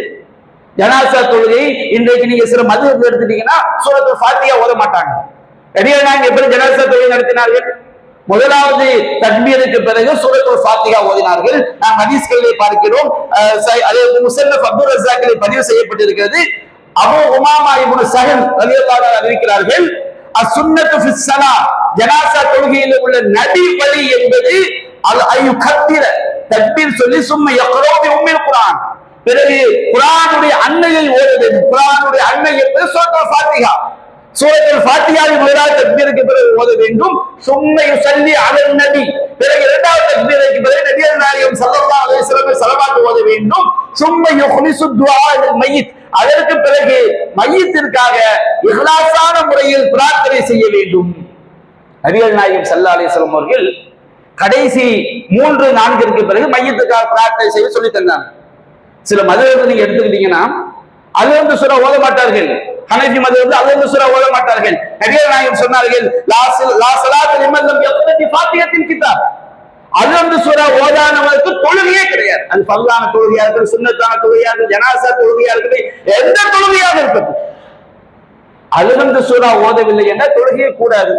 ஜனாசா தொழுகை இன்றைக்கு நீங்க சில மதுஹப் எடுத்துட்டீங்கன்னா சூரத்துல் ஃபாத்திஹா ஓத மாட்டாங்க. நபிகள் நாயகம் எப்படி ஜனாசா தொழுகை நடத்தினார்கள்? முதலாவது தக்பீருக்கு பிறகு சூரத்துல் ஃபாத்திஹா ஓதினார்கள். நாம் ஹதீஸ்களிலே பார்க்கிறோம். அதே முஸன்னஃப் அப்துர் ரஸாக்கிலே பதிவு செய்யப்பட்டிருக்கிறது. அபூ உமாமா இப்னு ஸஹல் ரலியல்லாஹு அன்ஹு அறிவிக்கிறார்கள், அஸ்ஸுன்னத்து ஃபிஸ் ஸலா, ஜனாசா தொழுகையில் உள்ள நபி வழி என்பது அல் அய்யுகத்திர, தக்பீர் சொல்லி சும்ம யக்ரா பி உம்மில் குர்ஆன், பிறகு குர்ஆனுடைய அன்னையை ஓத வேண்டும். குர்ஆனுடைய அன்னை என்பது சூரத்துல் ஃபாத்திஹா. சூரத்துல் ஃபாத்திஹாவின் முதலாவது தக்பீருக்கு பிறகு ஓத வேண்டும். சும்ம யுஸல்லி அலன் நபி, பிறகு 2வது தக்பீருக்கு பிறகு நபிகள் நாயகம் ஸல்லல்லாஹு அலைஹி வஸல்லம் ஸலவாத் ஓத வேண்டும். சும்ம யுஹ்லிசு துஆ லில் மய்யித், அதற்கு பிறகு மையத்திற்காக இஹ்லாஸான முறையில் பிரார்த்தனை செய்ய வேண்டும். நபிகள் நாயகம் ஸல்லல்லாஹு அலைஹி வஸல்லம் அவர்கள் கடைசி 3-4 பிறகு மையத்துக்காக பிரார்த்தனை செய்ய சொல்லி தந்தாங்க. சில மதத்தை நீங்க எடுத்துக்கிட்டீங்கன்னா அது சூரா ஓத மாட்டார்கள். ஹனஃபி மதம் அது சூரா ஓத மாட்டார்கள். நபிகள் நாயகம் சொன்னார்கள், லா ஸலாத்த லிமன் லம் யக்ரா பி ஃபாத்திஹத்தில் கிதாப், அது சூரா ஓதானவருக்கு தொழுகையே கிடையாது. அது ஃபர்லான தொழுகையா இருக்கட்டும், சுன்னத்தான தொழுகையா இருக்கட்டும், ஜனாசா தொழுகையா இருக்கட்டும், எந்த தொழுகையாக இருக்கட்டும், அல்ஹம்து சூரா ஓதவில்லை என்றால் தொழுகையே கூடாது.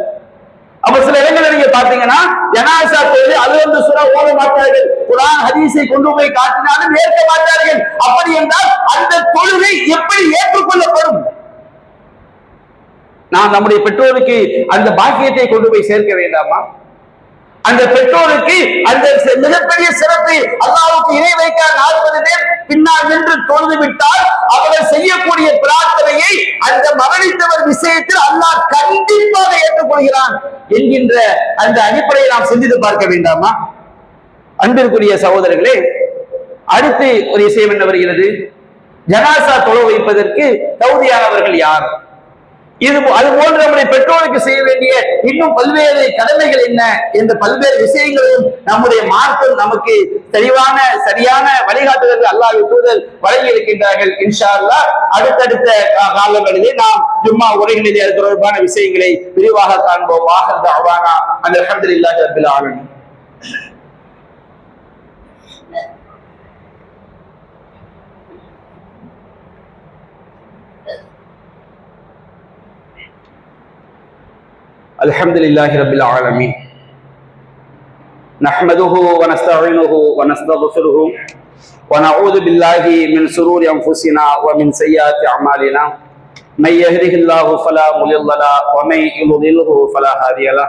அப்ப சில இடங்களில் நீங்க பாத்தீங்கன்னா ஜனாசா தொழுது அல்ஹம்து சூரா ஓத மாட்டார்கள், குர்ஆன் ஹதீஸை கொண்டு போய் காட்டினாலும் ஏற்க மாட்டார்கள். அப்படி என்றால் அந்த தொழுகை எப்படி ஏற்றுக்கொள்ளப்படும்? நாம் நம்முடைய பெற்றோருக்கு அந்த பாக்கியத்தை கொண்டு போய் சேர்க்க வேண்டாமா? அந்த பெற்றோருக்கு அந்த மிகப்பெரிய சிறப்பு, அல்லாஹ்வுக்கு இணை வைக்க 40 பேர் பின்னால் நின்று தொழுது விட்டால் அவர்கள் செய்யக்கூடிய பிரார்த்தனையை அந்த மரணித்தவர் விஷயத்தில் அல்லாஹ் கண்டிப்பாக ஏற்றுக்கொள்கிறான் என்கின்ற அந்த அடிப்படையை நாம் சிந்தித்து பார்க்க வேண்டாமா? அன்பிற்குரிய சகோதரர்களே, அடுத்து ஒரு விஷயம் என்ன வருகிறது? ஜனாசா தொழ வைப்பதற்கு தகுதியானவர்கள் யார்? அது போன்று நம்முடைய பெற்றோருக்கு செய்ய வேண்டிய இன்னும் பல்வேறு கடமைகள் என்ன என்ற பல்வேறு விஷயங்களும் நம்முடைய மார்க்கம் நமக்கு தெளிவான சரியான வழிகாட்டுதல்கள் அல்லாஹ்வின் தூதர் வழங்கி இருக்கின்றார்கள். இன்ஷா அல்லாஹ் அடுத்தடுத்த காலங்களிலே நாம் ஜும்மா உரைகளிலே அது தொடர்பான விஷயங்களை விரிவாக காண்போம். வாஹர் தஅவானா அல்ஹம்துலில்லாஹி ரப்பில் ஆலமீன். الحمد لله رب العالمين نحمده ونستعينه ونستغفره ونعوذ بالله من شرور انفسنا ومن سيئات اعمالنا من يهده الله فلا مضل له ومن يضلل فلا هادي له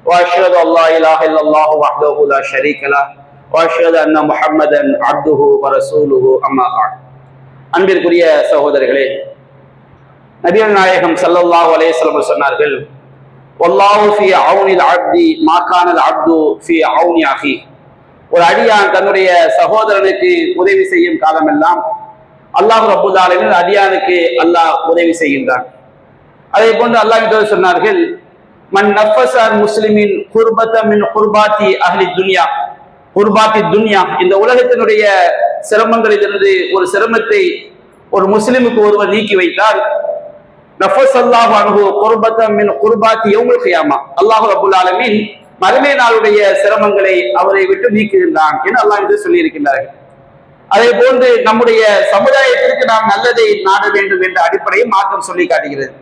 واشهد ان لا اله الا الله وحده لا شريك له واشهد ان محمدا عبده ورسوله اما بعد. அன்பிற்குரிய சகோதரர்களே, நபிகள் நாயகம் ஸல்லல்லாஹு அலைஹி வஸல்லம் சொன்னார்கள், வல்லாஹு ஃபீ அவுனில் அப்தி மா கானல் அப்து ஃபீ அவுனி அஹி. ஒரு அடியான் தன்னுடைய சகோதரனுக்கு உதவி செய்யும் காலமெல்லாம் அல்லாஹ் ரப்பல் ஆலமீன் அடியானுக்கு அல்லாஹ் உதவி செய்கின்றான். அதே போன்று அல்லாஹ் சொன்னார்கள், மன் நஃபஸ முஸ்லிமின் குர்பத மின் குர்பாத்தி அஹ்லி துன்யா. குர்பாத்தி துன்யா, இந்த உலகத்தினுடைய சிரமங்களிலிருந்து ஒரு சிரமத்தை ஒரு முஸ்லிமுக்கு ஒருவர் நீக்கி வைத்தால் நஃபஸல்லாஹு அன்ஹு குர்பத்தன் மின் குர்பாத்தி யௌமுல் கியாமா. அல்லாஹ் ரப்பல் ஆலமீன் மறுமை நாளுடைய சிரமங்களை அவரை விட்டு நீக்குகின்றான் என்று அல்லாஹ் என்று சொல்லி இருக்கின்றார்கள். அதே போன்று நம்முடைய சமுதாயத்திற்கு நாம் நல்லதை நாட வேண்டும் என்ற அடிப்படையில் மார்க்கம் சொல்லி காட்டுகிறது.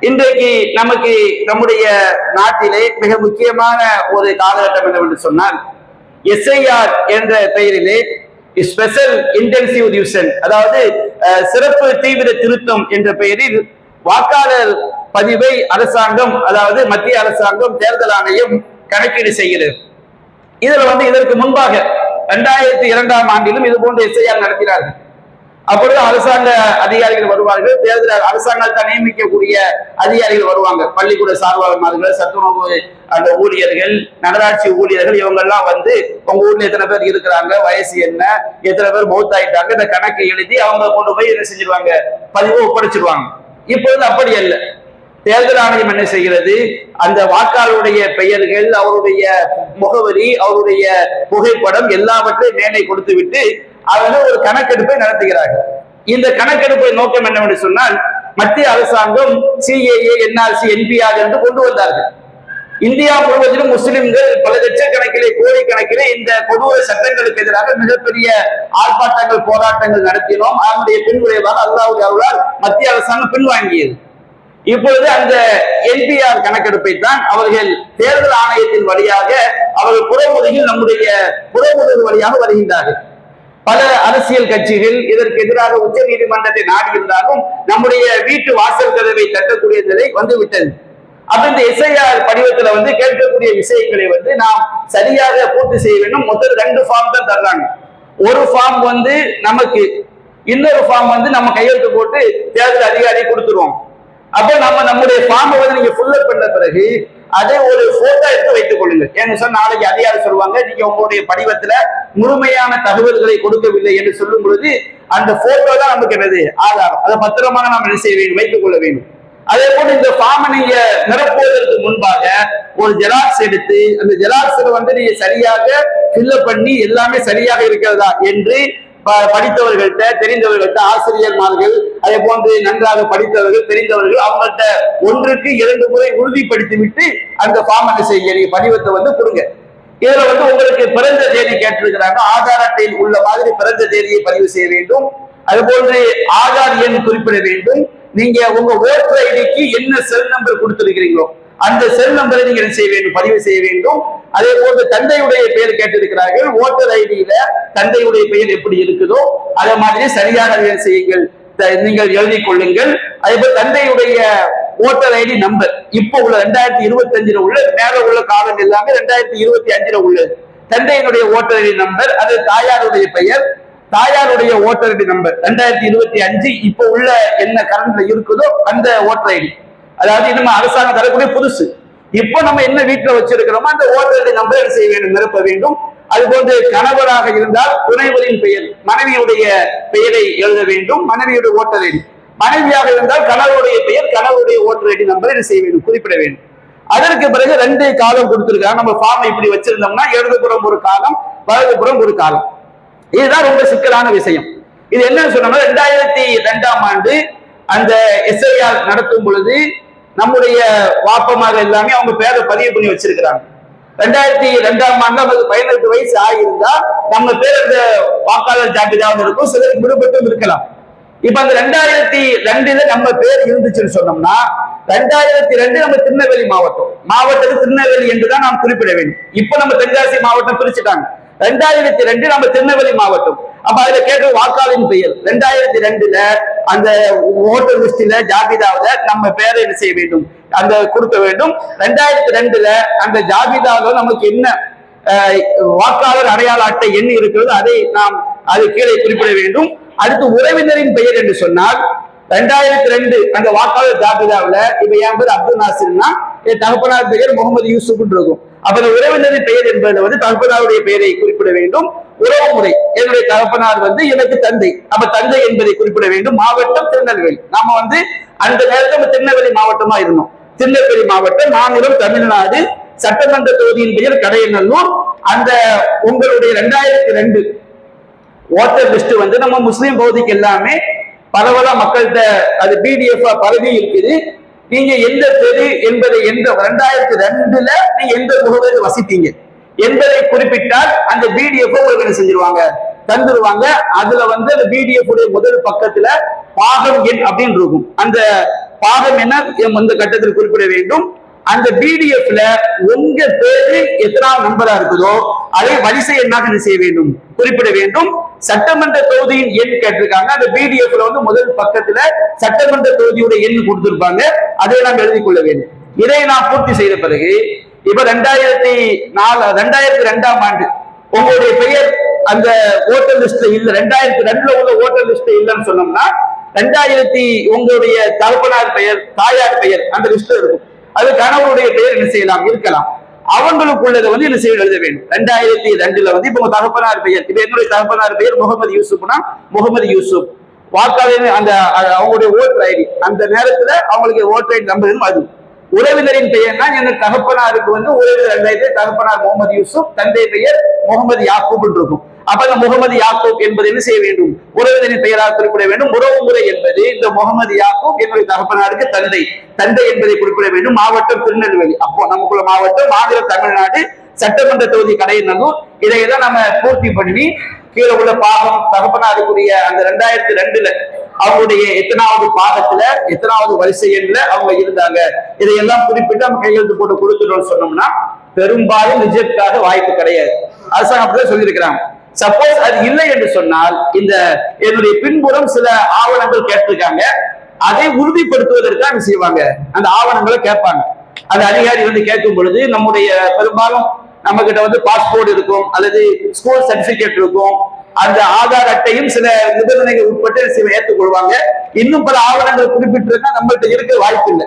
இன்றைக்கு நமக்கு நம்முடைய நாட்டிலே மிக முக்கியமான ஒரு காலகட்டம் என்னவென்று சொன்னால், எஸ்ஐஆர் என்ற பெயரிலே ஸ்பெஷல் இன்டென்சிவ் ரிவிஷன், அதாவது சிறப்பு தீவிர திருத்தம் என்ற பெயரில் வாக்காளர் பதிவை அரசாங்கம், அதாவது மத்திய அரசாங்கம், தேர்தல் ஆணையம் கணக்கீடு செய்கிறது. இதுல இதற்கு முன்பாக 2002ஆம் ஆண்டிலும் இது போன்ற எஸ்ஐஆர் நடத்தினார்கள். அப்பொழுது அரசாங்க அதிகாரிகள் வருவார்கள், தேர்தல் அரசாங்கத்தை நியமிக்கக்கூடிய அதிகாரிகள் வருவாங்க, பள்ளிக்கூட சார்பாளர்கள், சத்துணவு அந்த ஊழியர்கள், நகராட்சி ஊழியர்கள், இவங்க எல்லாம் உங்க ஊர்ல எத்தனை பேர் இருக்கிறாங்க, வயசு என்ன, எத்தனை பேர் மௌத்தாயிட்டாங்க, இந்த கணக்கு எழுதி அவங்க கொண்டு போய் என்ன செஞ்சிருவாங்க, பதிவு ஒப்படைச்சிருவாங்க. இப்பொழுது அப்படி அல்ல. தேர்தல் ஆணையம் என்ன செய்கிறது, அந்த வாக்காளருடைய பெயர்கள், அவருடைய முகவரி, அவருடைய புகைப்படம் எல்லாவற்றையும் மேலே கொடுத்து விட்டு அவர்கள் ஒரு கணக்கெடுப்பை நடத்துகிறார்கள். இந்த கணக்கெடுப்பை நோக்கம் என்னவென்று சொன்னால், மத்திய அரசாங்கம் சிஏஏ, என்ஆர்சி, என்பிஆர் என்று கொண்டு வந்தார்கள். இந்தியா முழுவதிலும் முஸ்லிம்கள் பல லட்சக்கணக்கிலே, கோடிக்கணக்கிலே இந்த கொடூர சட்டங்களுக்கு எதிராக மிகப்பெரிய ஆர்ப்பாட்டங்கள், போராட்டங்கள் நடத்தினோம். அதனுடைய பின்விளைவாக அல்லாஹ்வுடைய அருளால் மத்திய அரசாங்கம் பின்வாங்கியது. இப்பொழுது அந்த என்பிஆர் கணக்கெடுப்பை தான் அவர்கள் தேர்தல் ஆணையத்தின் வழியாக அவர்கள் புறமுதுகில் நம்முடைய புறமுதுகு வழியாக வருகின்றார்கள். பல அரசியல் கட்சிகள் இதற்கு எதிராக உச்ச நீதிமன்றத்தை நாடியிருந்தாலும் நம்முடைய வீட்டு வாசல் கதவை தட்டக்கூடிய நிலை வந்துவிட்டது. அப்ப இந்த எஸ்ஐஆர் படிவத்துல கேட்கக்கூடிய விஷயங்களை நாம் சரியாக பூர்த்தி செய்ய வேண்டும். முதல் 2 ஃபார்ம் தான் தர்றாங்க. ஒரு ஃபார்ம் நமக்கு, இன்னொரு ஃபார்ம் நம்ம கையெழுத்து போட்டு தேர்தல் அதிகாரி கொடுத்துருவோம். அப்ப நம்முடைய ஃபார்மை நீங்க ஃபுல்லப் பண்ண பிறகு அதை ஒரு போட்டோ எடுத்து வைத்துக் கொள்ளுங்கள். ஏன்னு சொன்னா நாளைக்கு அதிகாரி சொல்லுவாங்க, நீங்க உங்களுடைய படிவத்துல முழுமையான தகவல்களை கொடுக்கவில்லை என்று சொல்லும் பொழுது அந்த போட்டோ தான் நமக்கு என்னது ஆதாரம். அதை பத்திரமாக நாம் என்ன செய்ய வேண்டும், வைத்துக் கொள்ள வேண்டும். அதே போல இந்த ஃபார்மை நீங்க நிரப்புவதற்கு முன்பாக ஒரு ஜெராக்ஸ் எடுத்து அந்த ஜெராக்ஸ்ல நீங்க சரியாக ஃபில்லப் பண்ணி எல்லாமே சரியாக இருக்கிறதா என்று படித்தவர்கள்ட்ட, தெரிந்தவர்கள்ட்ட, ஆசிரியர்மார்கள், அதே போன்று நன்றாக படித்தவர்கள், தெரிந்தவர்கள், அவங்கள்ட்ட 1க்கு 2 முறை உறுதிப்படுத்தி விட்டு அந்த ஃபார்ம் என்ன செய்ய, நீங்க படிவத்தை கொடுங்க. இதுல உங்களுக்கு பிறந்த தேதி கேட்டிருக்கிறாங்க. ஆதார் அட்டையில் உள்ள மாதிரி பிறந்த தேதியை பதிவு செய்ய வேண்டும். அது போன்று ஆதார் எண் குறிப்பிட வேண்டும். நீங்க உங்க ஓட்டர் ஐடிக்கு என்ன செல் நம்பர் கொடுத்திருக்கிறீங்களோ அந்த செல் நம்பரை நீங்க என்ன செய்ய வேண்டும், பதிவு செய்ய வேண்டும். அதே போன்று தந்தையுடைய பெயர் கேட்டிருக்கிறார்கள். ஓட்டர் ஐடியில தந்தையுடைய பெயர் எப்படி இருக்குதோ அதே மாதிரி சரியான செய்யுங்கள், நீங்கள் எழுதி கொள்ளுங்கள். அதே போல் தந்தையுடைய ஓட்டர் ஐடி நம்பர் இப்போ உள்ள 2025 உள்ள மேல உள்ள காலம் எல்லாமே 2025 உள்ளது. தந்தையினுடைய ஓட்டர் ஐடி நம்பர், அது தாயாருடைய பெயர், தாயாருடைய ஓட்டர் ஐடி நம்பர் 2025 இப்போ உள்ள என்ன கரண்ட்ல இருக்குதோ அந்த ஓட்டர் ஐடி, அதாவது நம்ம அரசாங்கம் தரக்கூடிய புதுசு. இப்போ நம்ம என்ன வீட்டுல வச்சிருக்கிறோமோ அந்த ஓட்டர் ஐடி நம்பர் செய்ய வேண்டும், நிரப்ப வேண்டும். அதுபோன்று கணவராக இருந்தால் துணைவரின் பெயர், மனைவியுடைய பெயரை எழுத வேண்டும், மனைவியுடைய ஓட்டர் ஐடி. மனைவியாக இருந்தால் கணவருடைய பெயர், கணவருடைய ஓட்டர் ஐடி நம்பரை செய்ய வேண்டும், குறிப்பிட வேண்டும். அதற்கு பிறகு 2 காலம் கொடுத்திருக்காங்க. நம்ம ஃபார்ம் இப்படி வச்சிருந்தோம்னா இடதுபுறம் ஒரு காலம், வலதுபுறம் ஒரு காலம். இதுதான் ரொம்ப சிக்கலான விஷயம். இது என்னன்னு சொன்னோம்னா 2002ஆம் ஆண்டு அந்த SIR நடத்தும் பொழுது நம்முடைய வாப்பமாக எல்லாமே அவங்க பேரை பதிவு பண்ணி வச்சிருக்கிறாங்க. 2002ஆம் ஆண்டு நமக்கு 18 வயசு ஆகியிருந்தா நம்ம பேர் அந்த வாக்காளர் ஜாபிதாவும் இருக்கும், சிலருக்கு விடுபட்டும் இருக்கலாம். இப்ப அந்த 2002 நம்ம பேர் இருந்துச்சுன்னு சொன்னோம்னா 2002 நம்ம திருநெல்வேலி மாவட்டத்துக்கு திருநெல்வேலி என்றுதான் நாம் குறிப்பிட வேண்டும். இப்ப நம்ம தென்காசி மாவட்டம் பிரிச்சுட்டாங்க. 2002 நம்ம திருநெல்வேலி மாவட்டம். அப்ப அதுல கேட்ட வாக்காளரின் பெயர் 2002 அந்த ஓட்டர் லிஸ்ட்ல ஜாபிதாவில நம்ம பேரை என்ன செய்ய வேண்டும், அந்த கொடுக்க வேண்டும். 2002 அந்த ஜாபிதாவில நமக்கு என்ன வாக்காளர் அடையாள அட்டை எண்ணி இருக்கிறது அதை நாம் அது கீழே குறிப்பிட வேண்டும். அடுத்து உறவினரின் பெயர் என்று சொன்னால் 2002 அந்த வாக்காளர் ஜாபிதாவில இப்ப என் பேர் அப்துல் நாசிர்னா என் தகப்பனார் பெயர் முகமது யூசுப் இருக்கும். அப்ப அந்த உறவினரின் பெயர் என்பது தகப்பனாருடைய பெயரை குறிப்பிட வேண்டும். உறவு முறை, என்னுடைய தகப்பனார் எனக்கு தந்தை, அப்ப தந்தை என்பதை குறிப்பிட வேண்டும். மாவட்டம் திருநெல்வேலி. நாம அந்த நேரத்தில் திருநெல்வேலி மாவட்டமா இருந்தோம். திருநெல்வேலி மாவட்டம், மாநிலம் தமிழ்நாடு, சட்டமன்ற தொகுதியின் பெயர் கடையநல்லூர். அந்த உங்களுடைய 2002 ஓட்டர் லிஸ்ட் நம்ம முஸ்லீம் பகுதிக்கு எல்லாமே பரவலா மக்கள்கிட்ட அது PDF பரவி இருக்குது. நீங்க எந்த தெரு என்பதை 2002 நீங்க எந்த முகவரியில் வசித்தீங்க என்பதை குறிப்பிட்டால் அந்த PDF உங்களுக்கு என்ன செஞ்சிருவாங்க, தந்துருவாங்க. அதுல அந்த PDF உடைய முதல் பக்கத்துல பாகம் எண் அப்படின்னு இருக்கும். அந்த பாகம் என்ன இந்த கட்டத்தில் குறிப்பிட வேண்டும். அந்த PDFல உங்க பேரு எத்தனாவது நம்பரா இருக்குதோ அதை வரிசை எண்ணாக என்ன செய்ய வேண்டும், குறிப்பிட வேண்டும். சட்டமன்ற தொகுதியின் எண் கேட்டிருக்காங்க. அந்த PDFல முதல் பக்கத்துல சட்டமன்ற தொகுதியோட எண் கொடுத்திருப்பாங்க, அதை நாம் எழுதி கொள்ள வேண்டும். இதை நாம் பூர்த்தி செய்த பிறகு இப்ப 2002ஆம் ஆண்டு உங்களுடைய பெயர் அந்த ஓட்டர் லிஸ்ட்ல இல்ல, 2002 உள்ள ஓட்டர் லிஸ்ட்ல இல்லைன்னு சொன்னோம்னா 2000 உங்களுடைய தகப்பனார் பெயர், தாயார் பெயர் அந்த லிஸ்ட்ல இருக்கும். அது கணவருடைய பெயர் என்ன செய்யலாம், இருக்கலாம். அவங்களுக்குள்ளதை என்ன செய்ய எழுத வேண்டும். 2002 இப்ப உங்க தகப்பனார் பெயர், இப்ப என்னுடைய தகப்பனார் பெயர் முகமது யூசுப்னா முகமது யூசுப். வாக்காளர் அந்த அவங்களுடைய ஓட்டர் ஐடி அந்த நேரத்துல அவங்களுக்கு ஓட்டர் ஐடி நம்பர். அது உறவினரின் பெயர்னா என் தகப்பனாருக்கு உறவினர் தகப்பனார் முகமது யூசுப், தந்தை பெயர் முகமது யாக்கூப் இருக்கும். அப்ப அந்த முகமது யாக்கூப் என்பது என்ன செய்ய வேண்டும், உறவினரின் பெயராக குறிப்பிட வேண்டும். உறவு முறை என்பது இந்த முகமது யாக்கூப் என்னுடைய தகப்பனாருக்கு தந்தை, தந்தை என்பதை குறிப்பிட வேண்டும். மாவட்டம் திருநெல்வேலி. அப்போ நமக்குள்ள மாவட்டம், மாநிலம் தமிழ்நாடு, சட்டமன்ற தொகுதி கடையநல்லூர். இதையெல்லாம் நம்ம பூர்த்தி பண்ணி கீழே உள்ள பாகம் தகப்பனாருக்குரிய அந்த 2002 அவங்களுடைய எத்தனாவது பாகத்துல எத்தனாவது வரிசை எண்ல அவங்க இருந்தாங்க இதையெல்லாம் குறிப்பிட்டு நம்ம கையெழுத்து போட்டு கொடுத்துட்டோம்னு சொன்னோம்னா பெரும்பாலும் ரிஜெக்டாக வாய்ப்பு கிடையாது. அரசாங்கம் அப்படிதான் சொல்லியிருக்கிறாங்க. சப்போஸ் அது இல்லை என்று சொன்னால் இந்த என்னுடைய பின்புறம் சில ஆவணங்கள் கேட்டிருக்காங்க, அதை உறுதிப்படுத்துவதற்காக செய்வாங்க, அந்த ஆவணங்களை கேட்பாங்க. அந்த அதிகாரி கேட்கும் பொழுது நம்முடைய பெரும்பாலும் நம்ம கிட்ட பாஸ்போர்ட் இருக்கும் அல்லது ஸ்கூல் சர்டிபிகேட் இருக்கும், அந்த ஆதார் அட்டையும் சில நிபந்தனைகள் உட்பட்டு ஏற்றுக்கொள்வாங்க. இன்னும் பல ஆவணங்கள் குறிப்பிட்டிருந்தா நம்மள்கிட்ட இருக்க வாய்ப்பு இல்லை.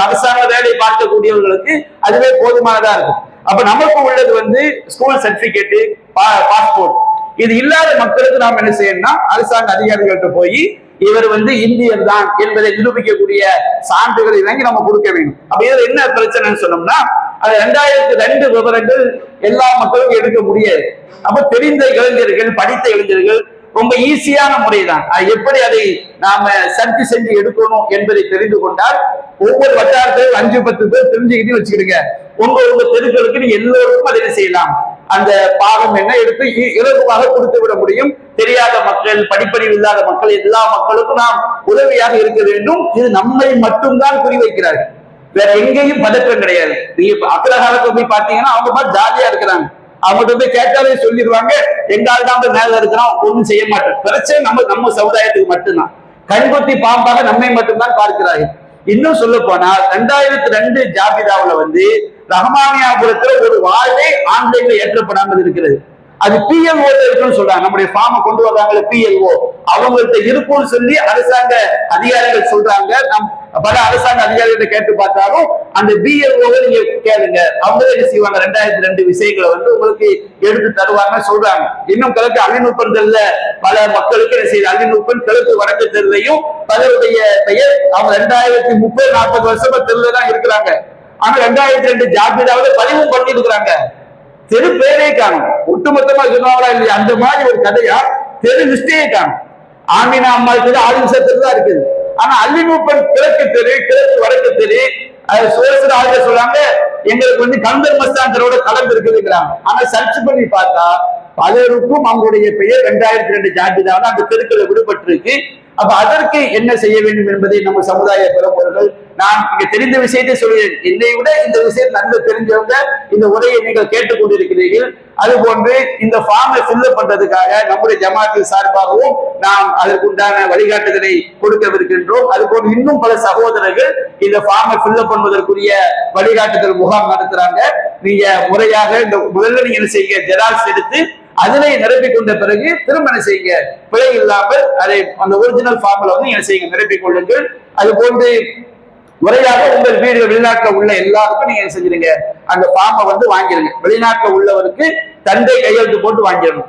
அரசாங்க வேலை பார்க்கக்கூடியவர்களுக்கு அதுவே போதுமானதா இருக்கும். அப்ப நமக்கு உள்ளது ஸ்கூல் சர்டிபிகேட், பாஸ்போர்ட். இது இல்லாத மக்களுக்கு நாம் என்ன செய்யணும்னா அரசாங்க அதிகாரிகள்கிட்ட போய் இவர் இந்தியர் தான் என்பதை நிரூபிக்கக்கூடிய சான்றுகளை வாங்கி நம்ம கொடுக்க வேண்டும். அப்ப இதுல என்ன பிரச்சனைன்னு சொன்னோம்னா அது 2002 விவரங்கள் எல்லா மக்களுக்கும் எடுக்க முடியாது. அப்ப தெரிந்த இளைஞர்கள், படித்த இளைஞர்கள் ரொம்ப ஈஸியான முறைதான் எப்படி அதை நாம சர்ச் செஞ்சு எடுக்கணும் என்பதை தெரிந்து கொண்டால் ஒவ்வொரு வட்டாரத்திலும் 5-10 பேர் தெரிஞ்சுக்கிட்டு வச்சுக்கிடுங்க. உங்க தெருக்களுக்கு நீங்க எல்லோருக்கும் அதை செய்யலாம், அந்த பாகம் என்ன எடுத்து இலகுவாக கொடுத்து விட முடியும். தெரியாத மக்கள், படிப்பறிவு இல்லாத மக்கள், எல்லா மக்களுக்கும் நாம் உதவியாக இருக்க வேண்டும். இது நம்மை மட்டும்தான் குறிவைக்கிறார்கள், வேற எங்கேயும் பதற்றம் கிடையாது. நீங்க அக்ரஹாரத்தை போய் பாத்தீங்கன்னா அவங்க மாதிரி ஜாலியா இருக்கிறாங்க. அவங்ககிட்ட போய் கேட்டாலே சொல்லிடுவாங்க, எங்கால் தான் மேல இருக்கிறோம், ஒன்றும் செய்ய மாட்டோம். பிரச்சனை நம்ம சமுதாயத்துக்கு மட்டும்தான். கண்கொத்தி பாம்பாக நம்மை மட்டும்தான் பார்க்கிறார்கள். இன்னும் சொல்ல போனா 2002 ஜாபிதாவுல ரஹ்மானியாபுரத்துல ஒரு வாழ்வை ஆன்லைன்ல ஏற்றப்படாமல் இருக்கிறது. அது PLO இருக்குன்னு சொல்றாங்க. நம்முடைய ஃபார்மை கொண்டு வர்றாங்க PLO, அவங்கள்ட்ட இருக்கும்னு சொல்லி அரசாங்க அதிகாரிகள் சொல்றாங்க. நம் பல அரசாங்க அதிகாரிகளை கேட்டு பார்த்தாலும் அந்த BLO நீங்க கேளுங்க, அவங்க என்ன செய்வாங்க, 2002 விஷயங்களை உங்களுக்கு எடுத்து தருவாங்க சொல்றாங்க. இன்னும் கிழக்கு அழிநுட்பங்கள்ல பல மக்களுக்கு என்ன செய்யுது, அழிநுட்பம் கிழக்கு வடக்கு தெருலையும் பலருடைய பெயர் அவங்க 2030-40 வருஷமா தெருல தான் இருக்கிறாங்க. ஆனா 2002 ஜாபிதாவில பதிவும் பண்ணி இருக்கிறாங்க. தெரு பேரே காணும். ஒட்டுமொத்தமா சொன்னாங்களா இல்லையா, அந்த மாதிரி ஒரு கதையா தெரு லிஸ்டே காணும். ஆமினா அம்மாள் தெரு ஆதிம்ச தெரு தான் இருக்குது. ஆனா அல்லிநூப்பன் கிழக்கு தெரு, கிழக்கு வடக்கு தெரு, சோழசர் ஆளுங்க சொல்றாங்க எங்களுக்கு கந்தர் மஸ்தான் தெருவோட கலந்து இருக்குதுங்கிறாங்க. ஆனா சர்ச் பண்ணி பார்த்தா பலருக்கும் அவங்களுடைய பெயர் 2002 ஜாபிதாவில் அந்த தெருக்களை விடுபட்டிருக்கு. அப்ப அதற்கு என்ன செய்ய வேண்டும் என்பதை நம்ம சமுதாய பிரமுகர்கள், நான் இங்க தெரிந்த விஷயத்தை சொல்கிறேன், என்னை விட இந்த விஷயம் நன்கு தெரிஞ்சவங்க இந்த உரையை நீங்கள் கேட்டுக்கொண்டிருக்கிறீர்கள். அது போன்று இந்த ஃபார்மை ஃபில்அப் பண்றதுக்காக நம்முடைய ஜமாத்தின் சார்பாகவும் நாம் அதற்குண்டான வழிகாட்டுதலை கொடுக்கவிருக்கின்றோம். அது போன்று இன்னும் பல சகோதரர்கள் இந்த ஃபார்மை ஃபில்அப் பண்ணுவதற்குரிய வழிகாட்டுதல் முகாம் நடத்துறாங்க. நீங்க முறையாக இந்த முதல்ல நீங்க என்ன செய்யுங்க, ஜெராக்ஸ் எடுத்து அதனை நிரப்பிக் கொண்ட பிறகு திருமணம் செய்யுங்க, பிழை இல்லாமல் அதை அந்த ஒரிஜினல் ஃபார்ம்ல என்ன செய்யுங்க, நிரப்பிக் கொள்ளுங்கள். அது போன்று முறையாக உங்கள் வீடு வெளிநாட்டுல உள்ள எல்லாருக்கும் நீங்க செஞ்சிருங்க, அந்த ஃபார்மை வாங்கிருங்க. வெளிநாட்டுல உள்ளவருக்கு தந்தை கையெழுத்து போட்டு வாங்கிடணும்.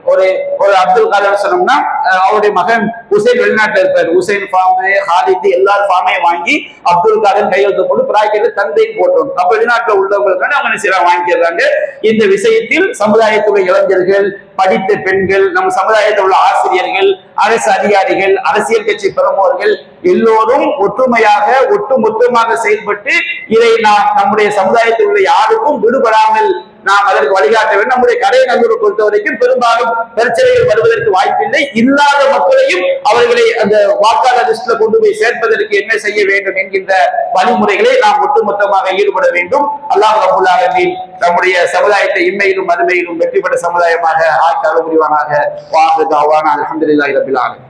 ஒரு அப்துல் கலாம் சொன்னோம்னா அவருடைய மகன் ஹுசைன் வெளிநாட்டில் இருப்பார், ஹுசைன் ஃபார்மு, ஹாலித் எல்லாரும் ஃபார்மையும் வாங்கி அப்துல் கலாம் கையெழுத்து போட்டு பிராக்கெட்ல தந்தையும் போட்டோம். அப்ப வெளிநாட்டுல உள்ளவங்களுக்கான அவங்க சில வாங்கிடுறாங்க. இந்த விஷயத்தில் சமுதாயத்துடைய இளைஞர்கள், படித்த பெண்கள், நம்ம சமுதாயத்தில் உள்ள ஆசிரியர்கள், அரசு அதிகாரிகள், அரசியல் கட்சி பிரமுகர்கள் எல்லோரும் ஒற்றுமையாக ஒட்டுமொத்தமாக செயல்பட்டு இதை நாம் நம்முடைய சமுதாயத்தில் உள்ள யாருக்கும் விடுபடாமல் நாம் அதற்கு வழிகாட்ட வேண்டும். நம்முடைய கடை நல்லூரை பொறுத்த வரைக்கும் பெரும்பாலும் பிரச்சனைகள் வருவதற்கு வாய்ப்பில்லை. இல்லாத மக்களையும் அவர்களை அந்த வாக்காளர் லிஸ்ட்ல கொண்டு போய் சேர்ப்பதற்கு என்ன செய்ய வேண்டும் என்கின்ற வழிமுறைகளை நாம் ஒட்டுமொத்தமாக ஈடுபட வேண்டும். அல்லாஹ் ரப்பல் ஆலமீன் நம்முடைய சமுதாயத்தை இம்மையிலும் மறுமையிலும் வெற்றி பெற்ற சமுதாயமாக ஆக்கி அருள் புரிவானாக. வாஹிரு தஅவானா அல்ஹம்துலில்லாஹி ரப்பில் ஆலமீன்.